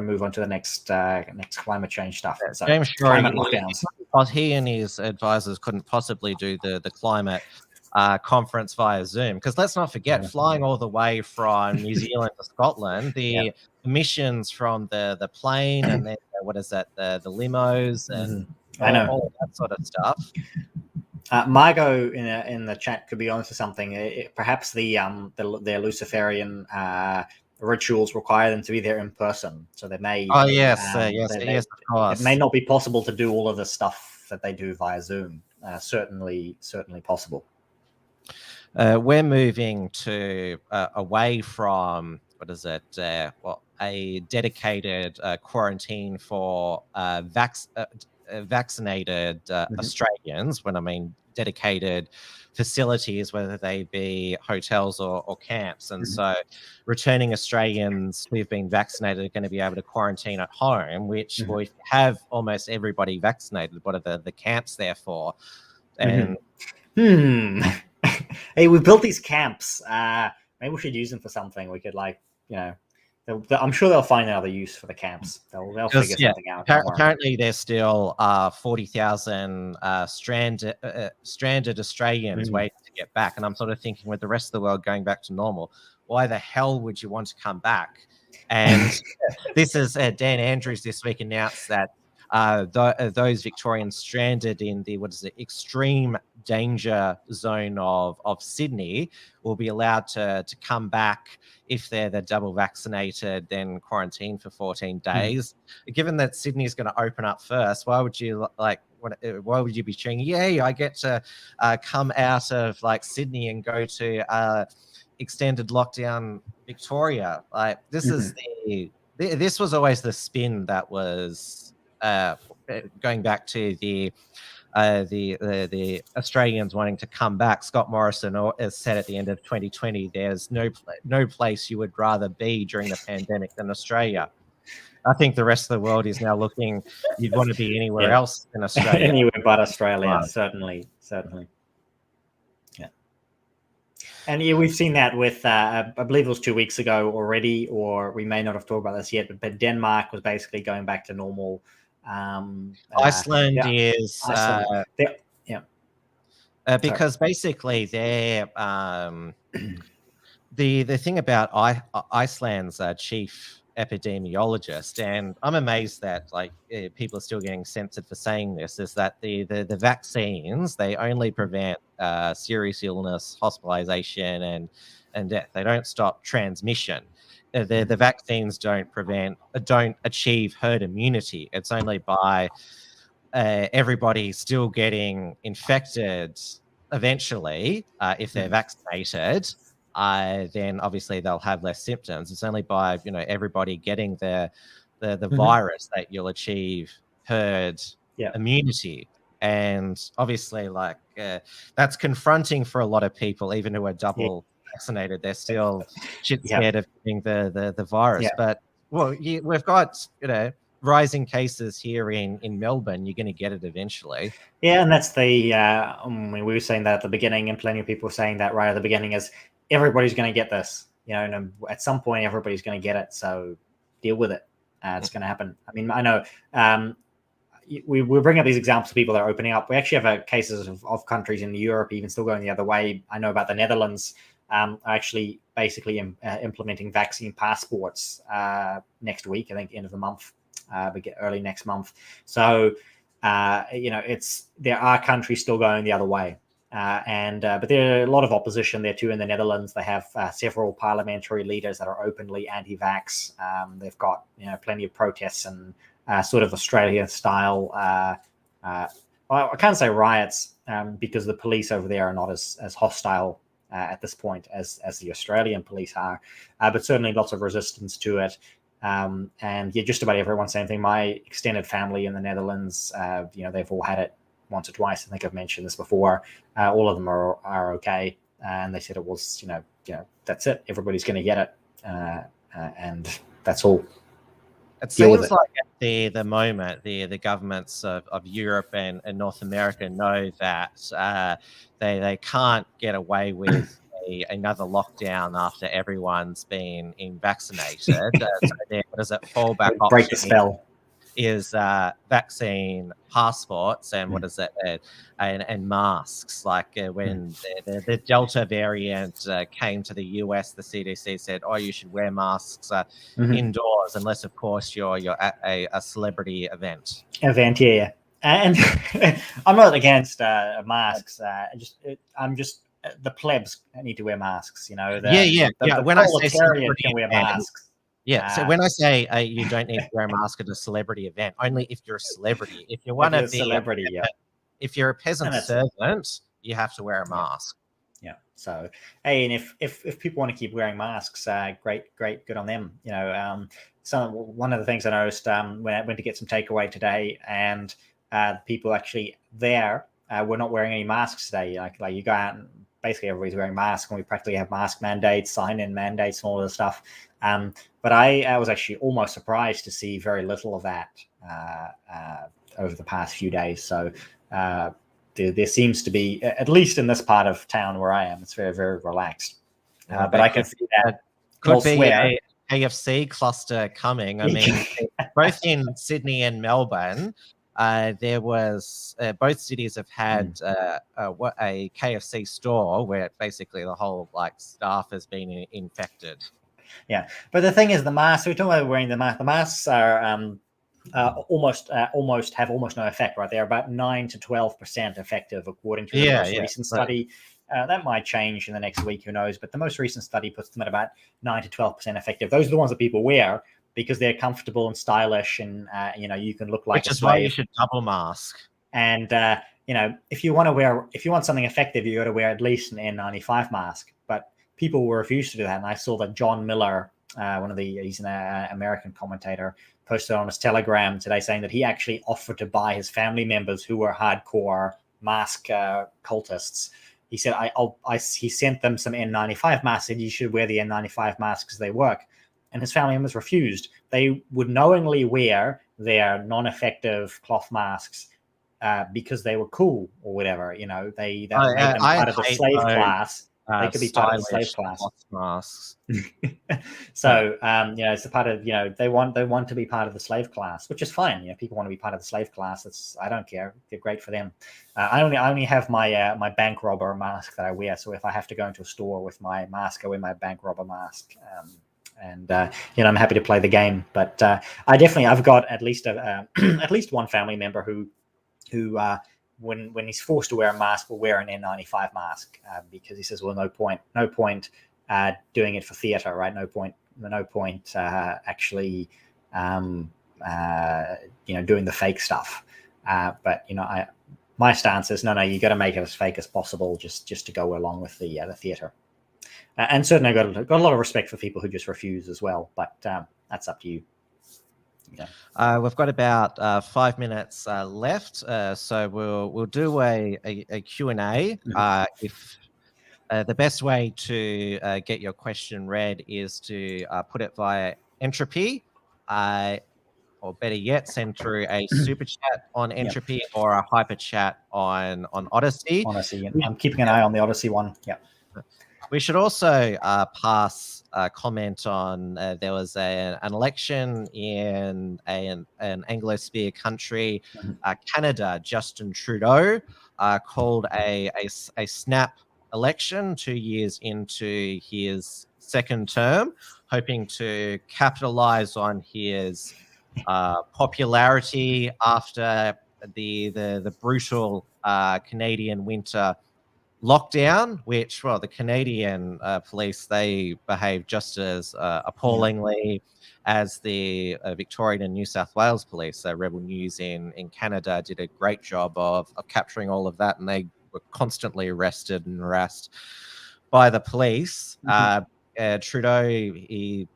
move on to the next climate change stuff. So James climate lockdowns. Because he and his advisors couldn't possibly do the climate conference via Zoom. Because let's not forget, flying all the way from New Zealand to Scotland, the emissions from the plane and then the limos and all that sort of stuff. Margot in the chat could be onto something. Perhaps their Luciferian rituals require them to be there in person, so they may. Oh yes, of course. It may not be possible to do all of the stuff that they do via Zoom. Certainly possible. We're moving to away from a dedicated quarantine for vaccinated Australians. When I mean dedicated facilities, whether they be hotels or camps. And so returning Australians who've been vaccinated are going to be able to quarantine at home, which we have almost everybody vaccinated. What are the camps there for? And hey, we built these camps. Maybe we should use them for something. We could I'm sure they'll find another use for the camps. They'll figure something out. Apparently, there's still 40,000 stranded Australians waiting to get back. And I'm sort of thinking, with the rest of the world going back to normal, why the hell would you want to come back? And this is Dan Andrews this week announced that those Victorians stranded in the extreme danger zone of Sydney will be allowed to come back if they're double vaccinated, then quarantine for 14 days. Given that Sydney is going to open up first, why would you be cheering? Yay! I get to come out of Sydney and go to extended lockdown Victoria. This is this was always the spin that was. Going back to the Australians wanting to come back, Scott Morrison has said at the end of 2020, there's no place you would rather be during the pandemic than Australia. I think the rest of the world is now looking, you'd want to be anywhere else than Australia. Anywhere but Australia, certainly. Yeah. And we've seen that with, I believe it was 2 weeks ago already, or we may not have talked about this yet, but Denmark was basically going back to normal. Iceland is because basically they're the thing about Iceland's chief epidemiologist, and I'm amazed that people are still getting censored for saying this. Is that the vaccines, they only prevent serious illness, hospitalization, and death. They don't stop transmission. The vaccines don't achieve herd immunity. It's only by everybody still getting infected eventually, if they're vaccinated, then obviously they'll have less symptoms. It's only by everybody getting the virus that you'll achieve herd immunity. And obviously, that's confronting for a lot of people, even who are double vaccinated. They're still shit scared of getting the virus. But we've got rising cases here in Melbourne. You're going to get it eventually. Yeah, and that's we were saying that at the beginning, and plenty of people were saying that right at the beginning, is everybody's going to get this. And at some point, everybody's going to get it. So deal with it. It's going to happen. I mean, I know we bring up these examples of people that are opening up. We actually have cases of countries in Europe even still going the other way. I know about the Netherlands are actually basically implementing vaccine passports next week. I think end of the month. Early next month. So, there are countries still going the other way. But there are a lot of opposition there too in the Netherlands. They have several parliamentary leaders that are openly anti-vax. They've got, plenty of protests and sort of Australia style. I can't say riots because the police over there are not as hostile at this point as the Australian police are. But certainly lots of resistance to it. Just about everyone, same thing. My extended family in the Netherlands, they've all had it once or twice. I think I've mentioned this before. All of them are okay. And they said it was, that's it. Everybody's going to get it. And that's all. It seems like at the moment, the governments of Europe and North America know that they can't get away with another lockdown after everyone's been vaccinated. So what is it? Fallback option break the spell is vaccine passports and what is it? And masks. Like when the Delta variant came to the US, the CDC said, "Oh, you should wear masks indoors, unless of course you're at a celebrity event." Yeah. And I'm not against masks. I'm just the plebs need to wear masks. When I say celebrity can wear masks. So when I say you don't need to wear a mask at a celebrity event, only if you're a celebrity. If you're one of the celebrity, if you're a peasant servant, you have to wear a mask. Yeah. So hey, and if people want to keep wearing masks, great, good on them. One of the things I noticed when I went to get some takeaway today, and people actually there were not wearing any masks today. Like you go out and basically everybody's wearing masks, and we practically have mask mandates, sign-in mandates, and all of the stuff. But I was actually almost surprised to see very little of that over the past few days. So there seems to be, at least in this part of town where I am, it's very, very relaxed. But I can see that could be a KFC cluster coming. I mean, both in Sydney and Melbourne, there was both cities have had a KFC store where basically the whole staff has been infected. Yeah, but the thing is, the masks. We're talking about wearing the mask. The masks are almost no effect. Right, they're about 9 to 12% effective, according to the most recent study. That might change in the next week. Who knows? But the most recent study puts them at about 9 to 12% effective. Those are the ones that people wear because they're comfortable and stylish, and you can look like. Which is why you should double mask. And if you want something effective, you got to wear at least an N95 mask. But people will refuse to do that. And I saw that John Miller, he's an American commentator, posted on his Telegram today saying that he actually offered to buy his family members who were hardcore mask cultists. He said, he sent them some N95 masks, and you should wear the N95 masks because they work. And his family members refused. They would knowingly wear their non-effective cloth masks because they were cool or whatever. They made them part of the slave class. They could be part of the slave class. Masks. So it's a part of they want to be part of the slave class, which is fine. People want to be part of the slave class. I don't care. They're great for them. I only have my my bank robber mask that I wear. So if I have to go into a store with my mask, I wear my bank robber mask. And I'm happy to play the game. But I've got at least at least one family member who when he's forced to wear a mask will wear an N95 mask because he says, well, no point doing it for theatre, right? No point actually doing the fake stuff. But my stance is no, you got to make it as fake as possible just to go along with the theatre. And certainly got a lot of respect for people who just refuse as well, but that's up to you. Yeah. We've got about 5 minutes left, so we'll do a Q&A. If the best way to get your question read is to put it via Entropy, or better yet, send through a super chat on Entropy or a hyper chat on Odyssey. Honestly, I'm keeping an eye on the Odyssey one. Yeah. We should also pass a comment on there was an election in an Anglosphere country, Canada. Justin Trudeau called a snap election 2 years into his second term, hoping to capitalize on his popularity after the brutal Canadian winter lockdown, which, well, the Canadian police, they behave just as appallingly as the Victorian and New South Wales police. Rebel News in Canada did a great job of capturing all of that, and they were constantly arrested and harassed by the police. Trudeau, he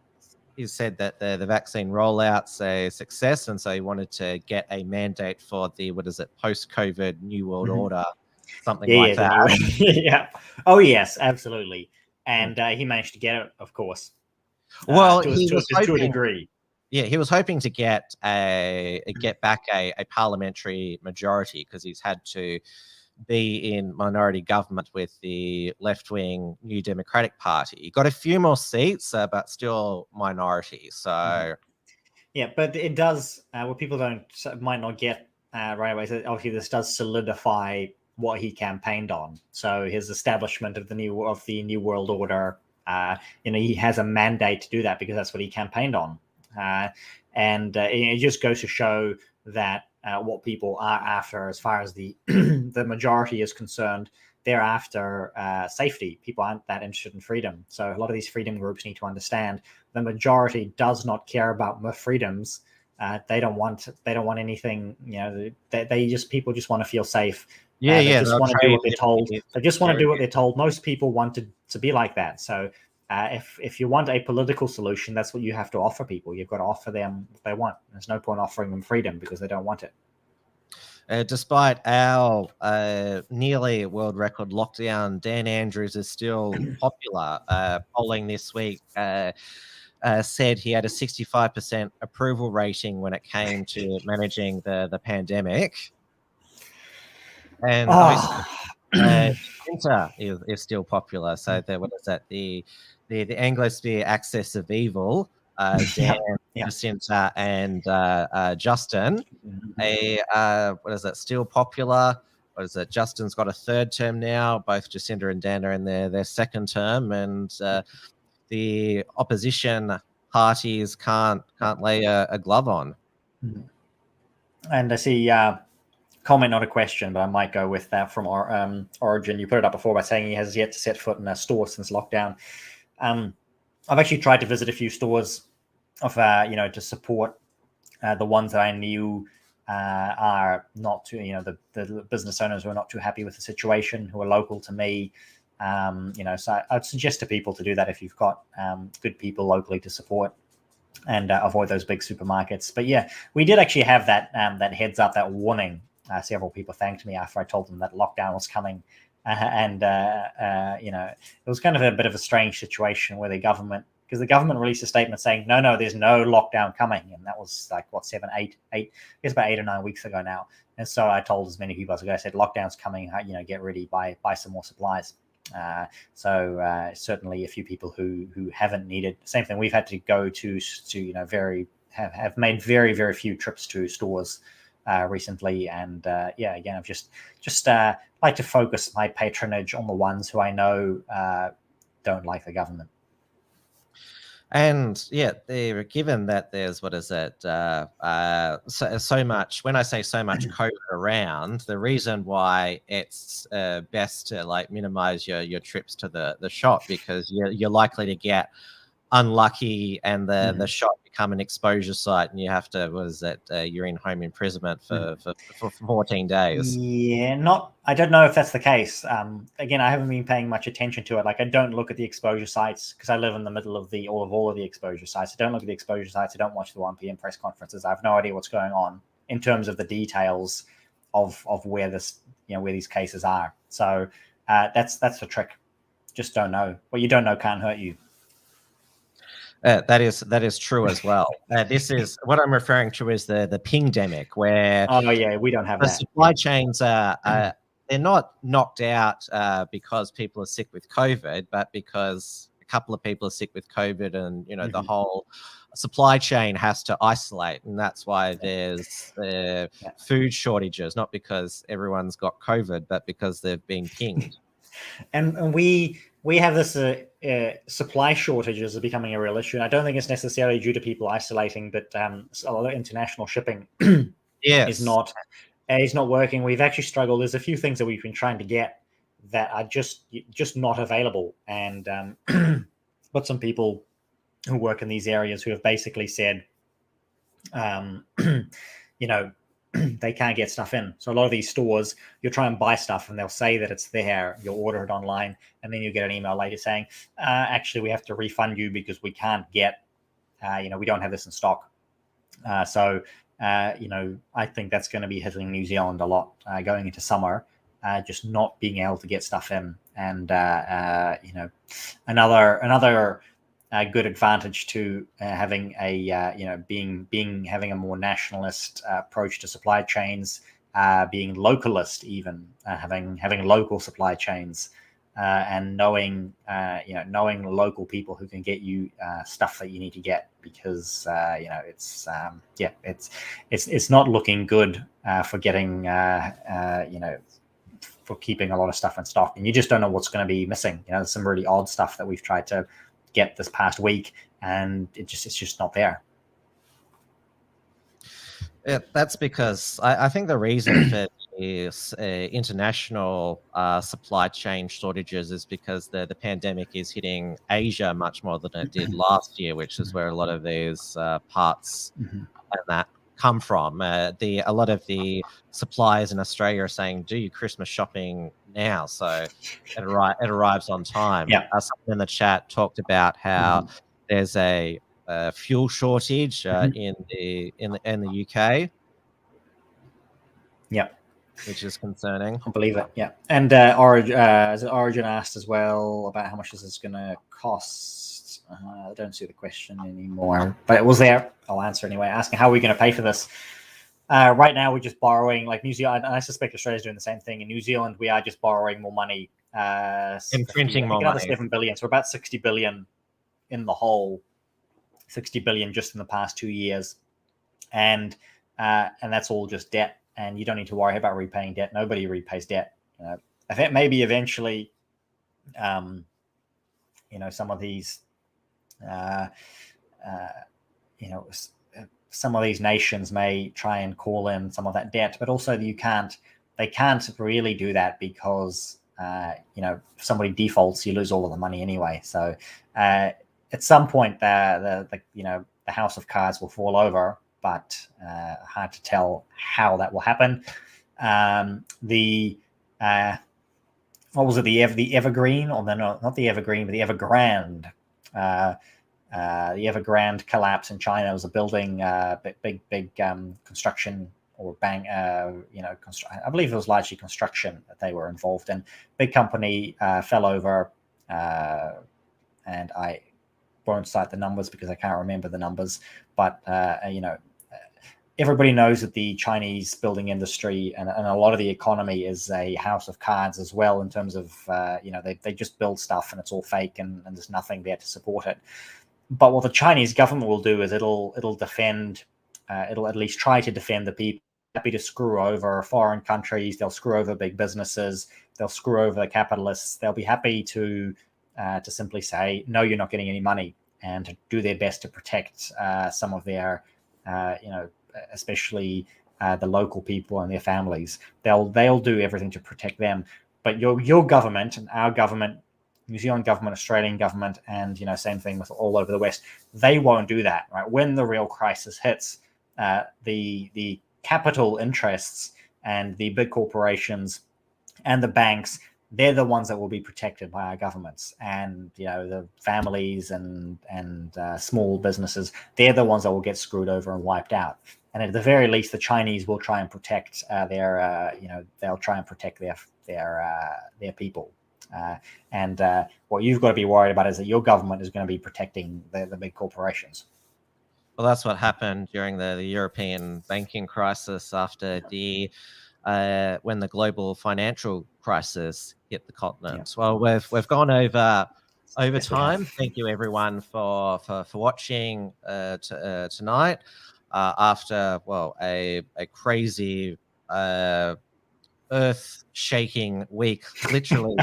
said that the vaccine rollout's a success, and so he wanted to get a mandate for the, post-COVID New World Order, something like that. Yeah. Oh, yes, absolutely. And he managed to get it, of course. Well, to a degree. Yeah, he was hoping to get back a parliamentary majority because he's had to be in minority government with the left-wing New Democratic Party. He got a few more seats, but still minority. So, yeah, but it does. What people might not get right away. So obviously, this does solidify what he campaigned on. So his establishment of the New World Order. He has a mandate to do that because that's what he campaigned on. And it just goes to show that what people are after, as far as the the majority is concerned, they're after safety. People aren't that interested in freedom. So a lot of these freedom groups need to understand the majority does not care about more freedoms. They don't want anything. People just want to feel safe. They just want to do what they're told. They just want to do what they're told. Most people want to be like that. So if you want a political solution, that's what you have to offer people. You've got to offer them what they want. There's no point offering them freedom because they don't want it. Despite our nearly world record lockdown, Dan Andrews is still popular. Polling this week said he had a 65% approval rating when it came to managing the pandemic. And Jacinda is still popular. So the Anglosphere axis of evil, Dan, Jacinda, and Justin. Still popular? Justin's got a third term now. Both Jacinda and Dan are in their second term, and the opposition parties can't lay a glove on. And I see. Comment, not a question, but I might go with that from Origin. You put it up before by saying he has yet to set foot in a store since lockdown. I've actually tried to visit a few stores to support the ones that I knew are not too, the business owners who are not too happy with the situation, who are local to me. So I'd suggest to people to do that if you've got good people locally to support, and avoid those big supermarkets. But yeah, we did actually have that heads up, that warning. Several people thanked me after I told them that lockdown was coming. It was kind of a bit of a strange situation where the government released a statement saying, no, there's no lockdown coming. And that was like, about 8 or 9 weeks ago now. And so I told as many people as I said, lockdown's coming, get ready, buy some more supplies. So certainly a few people who haven't needed, same thing, we've had to go to have made very, very few trips to stores recently. And again, I've just like to focus my patronage on the ones who I know don't like the government. And yeah, they're given that there's what is it? So much. When I say so much COVID around, the reason why it's best to like minimize your trips to the shop, because you're likely to get unlucky and the shop become an exposure site, and you have to you're in home imprisonment for 14 days. Yeah, I don't know if that's the case. Again, I haven't been paying much attention to it. Like, I don't look at the exposure sites because I live in the middle of all of the exposure sites. I don't look at the exposure sites. I don't watch the 1 p.m. press conferences. I have no idea what's going on in terms of the details of where where these cases are. So that's the trick. Just don't know. What you don't know can't hurt you. That is true as well. This is what I'm referring to as the pingdemic, where We don't have the that. supply chains are they're not knocked out because people are sick with COVID, but because a couple of people are sick with COVID, and the whole supply chain has to isolate, and that's why there's food shortages, not because everyone's got COVID, but because they've been pinged. And we have this supply shortages are becoming a real issue. And I don't think it's necessarily due to people isolating, but a lot of international shipping is not working. We've actually struggled. There's a few things that we've been trying to get that are just not available. And but some people who work in these areas who have basically said, they can't get stuff in. So a lot of these stores, you'll try and buy stuff and they'll say that it's there. You'll order it online, and then you get an email later saying, actually, we have to refund you because we can't get, we don't have this in stock. So I think that's going to be hitting New Zealand a lot going into summer, just not being able to get stuff in. And, another good advantage to having a having a more nationalist approach to supply chains, being localist, even having local supply chains, and knowing local people who can get you stuff that you need to get, because it's not looking good for getting for keeping a lot of stuff in stock, and you just don't know what's going to be missing. There's some really odd stuff that we've tried to get this past week, and it's just not there. That's because I think the reason for these international supply chain shortages is because the pandemic is hitting Asia much more than it did last year, which is where a lot of these parts and that come from. A lot of the suppliers in Australia are saying, do your Christmas shopping now, so it arrives on time. Someone in the chat talked about how there's a fuel shortage in the UK. Which is concerning. I believe it. And Origin asked as well about how much this is going to cost. I don't see the question anymore, but it was there. I'll answer anyway, asking how are we going to pay for this. Right now, we're just borrowing, like New Zealand, and I suspect Australia's doing the same thing. In New Zealand, we are just borrowing more money. Printing more money. 7 billion. So about 60 billion in the whole, 60 billion just in the past 2 years. And that's all just debt. And you don't need to worry about repaying debt. Nobody repays debt. I think maybe eventually, some of these, some of these nations may try and call in some of that debt, but also they can't really do that because, if somebody defaults, you lose all of the money anyway. So at some point, the house of cards will fall over, but hard to tell how that will happen. What was it? The Evergreen, or not the Evergreen, but the Evergrande. The Evergrande collapse in China was a building, big construction or I believe it was largely construction that they were involved in. Big company fell over, and I won't cite the numbers because I can't remember the numbers, but everybody knows that the Chinese building industry and a lot of the economy is a house of cards as well, in terms of, they just build stuff and it's all fake and there's nothing there to support it. But what the Chinese government will do is it'll defend, it'll at least try to defend the people. Happy to screw over foreign countries. They'll screw over big businesses. They'll screw over the capitalists. They'll be happy to simply say, no, you're not getting any money. and to do their best to protect some of their, especially the local people and their families. They'll do everything to protect them. But your government and our government, New Zealand government, Australian government, and same thing with all over the West, they won't do that, right? When the real crisis hits, the capital interests and the big corporations and the banks, they're the ones that will be protected by our governments, and the families and small businesses, they're the ones that will get screwed over and wiped out. And at the very least, the Chinese will try and protect they'll try and protect their people. And what you've got to be worried about is that your government is going to be protecting the big corporations. Well, that's what happened during the European banking crisis after when the global financial crisis hit the continent. Yeah. Well, we've gone over time. Thank you everyone for watching tonight. After a crazy earth-shaking week, literally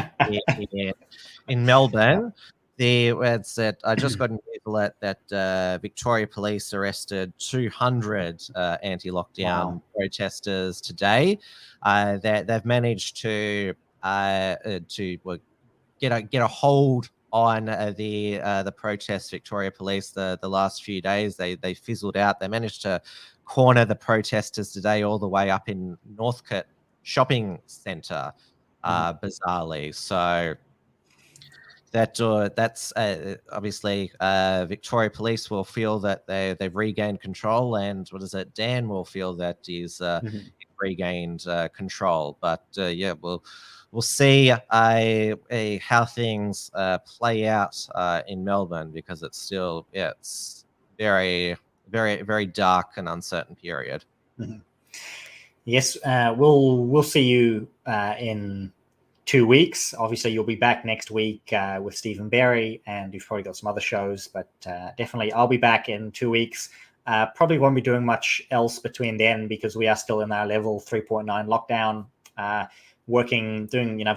in Melbourne. I just got an alert that Victoria Police arrested 200 anti-lockdown protesters today. They've managed to get a hold on the protest. Victoria Police the last few days they fizzled out. They managed to corner the protesters today all the way up in Northcote shopping centre, bizarrely. So that's obviously Victoria Police will feel that they've regained control, and Dan will feel that he's regained control. But we'll see how things play out in Melbourne, because it's still it's very, very, very dark and uncertain period. Mm-hmm. Yes, we'll see you in 2 weeks. Obviously, you'll be back next week with Stephen Berry, and you've probably got some other shows, but definitely I'll be back in 2 weeks. Probably won't be doing much else between then, because we are still in our level 3.9 lockdown, I've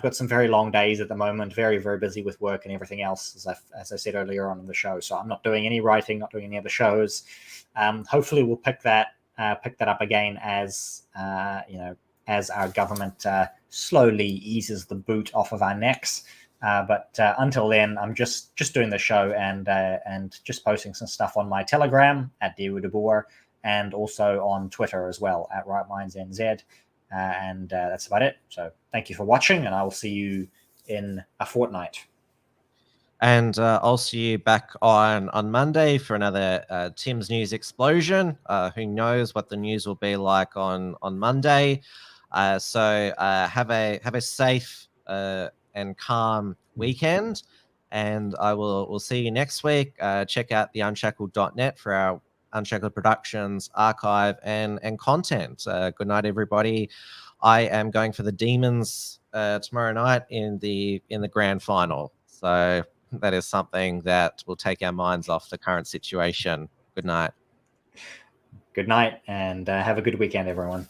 got some very long days at the moment, very, very busy with work and everything else, as I said earlier on in the show. So I'm not doing any writing, not doing any other shows. Hopefully we'll pick that up again as our government slowly eases the boot off of our necks. But until then, I'm just doing the show and just posting some stuff on my Telegram at Dieuwe Boer, and also on Twitter as well at RightMindsNZ. And that's about it. So thank you for watching, and I will see you in a fortnight. And I'll see you back on Monday for another Tim's News Explosion. Who knows what the news will be like on Monday. So have a safe and calm weekend, and we'll see you next week. Check out the unshackled.net for our Unshackled Productions archive and content. Good night, everybody. I am going for the Demons tomorrow night in the grand final. So that is something that will take our minds off the current situation. Good night. Good night, and have a good weekend, everyone.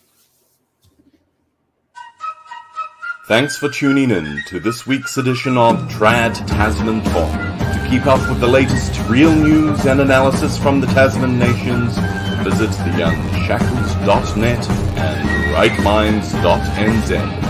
Thanks for tuning in to this week's edition of Trad Tasman Talk. To keep up with the latest real news and analysis from the Tasman nations, visit the unshackled.net and rightminds.nz.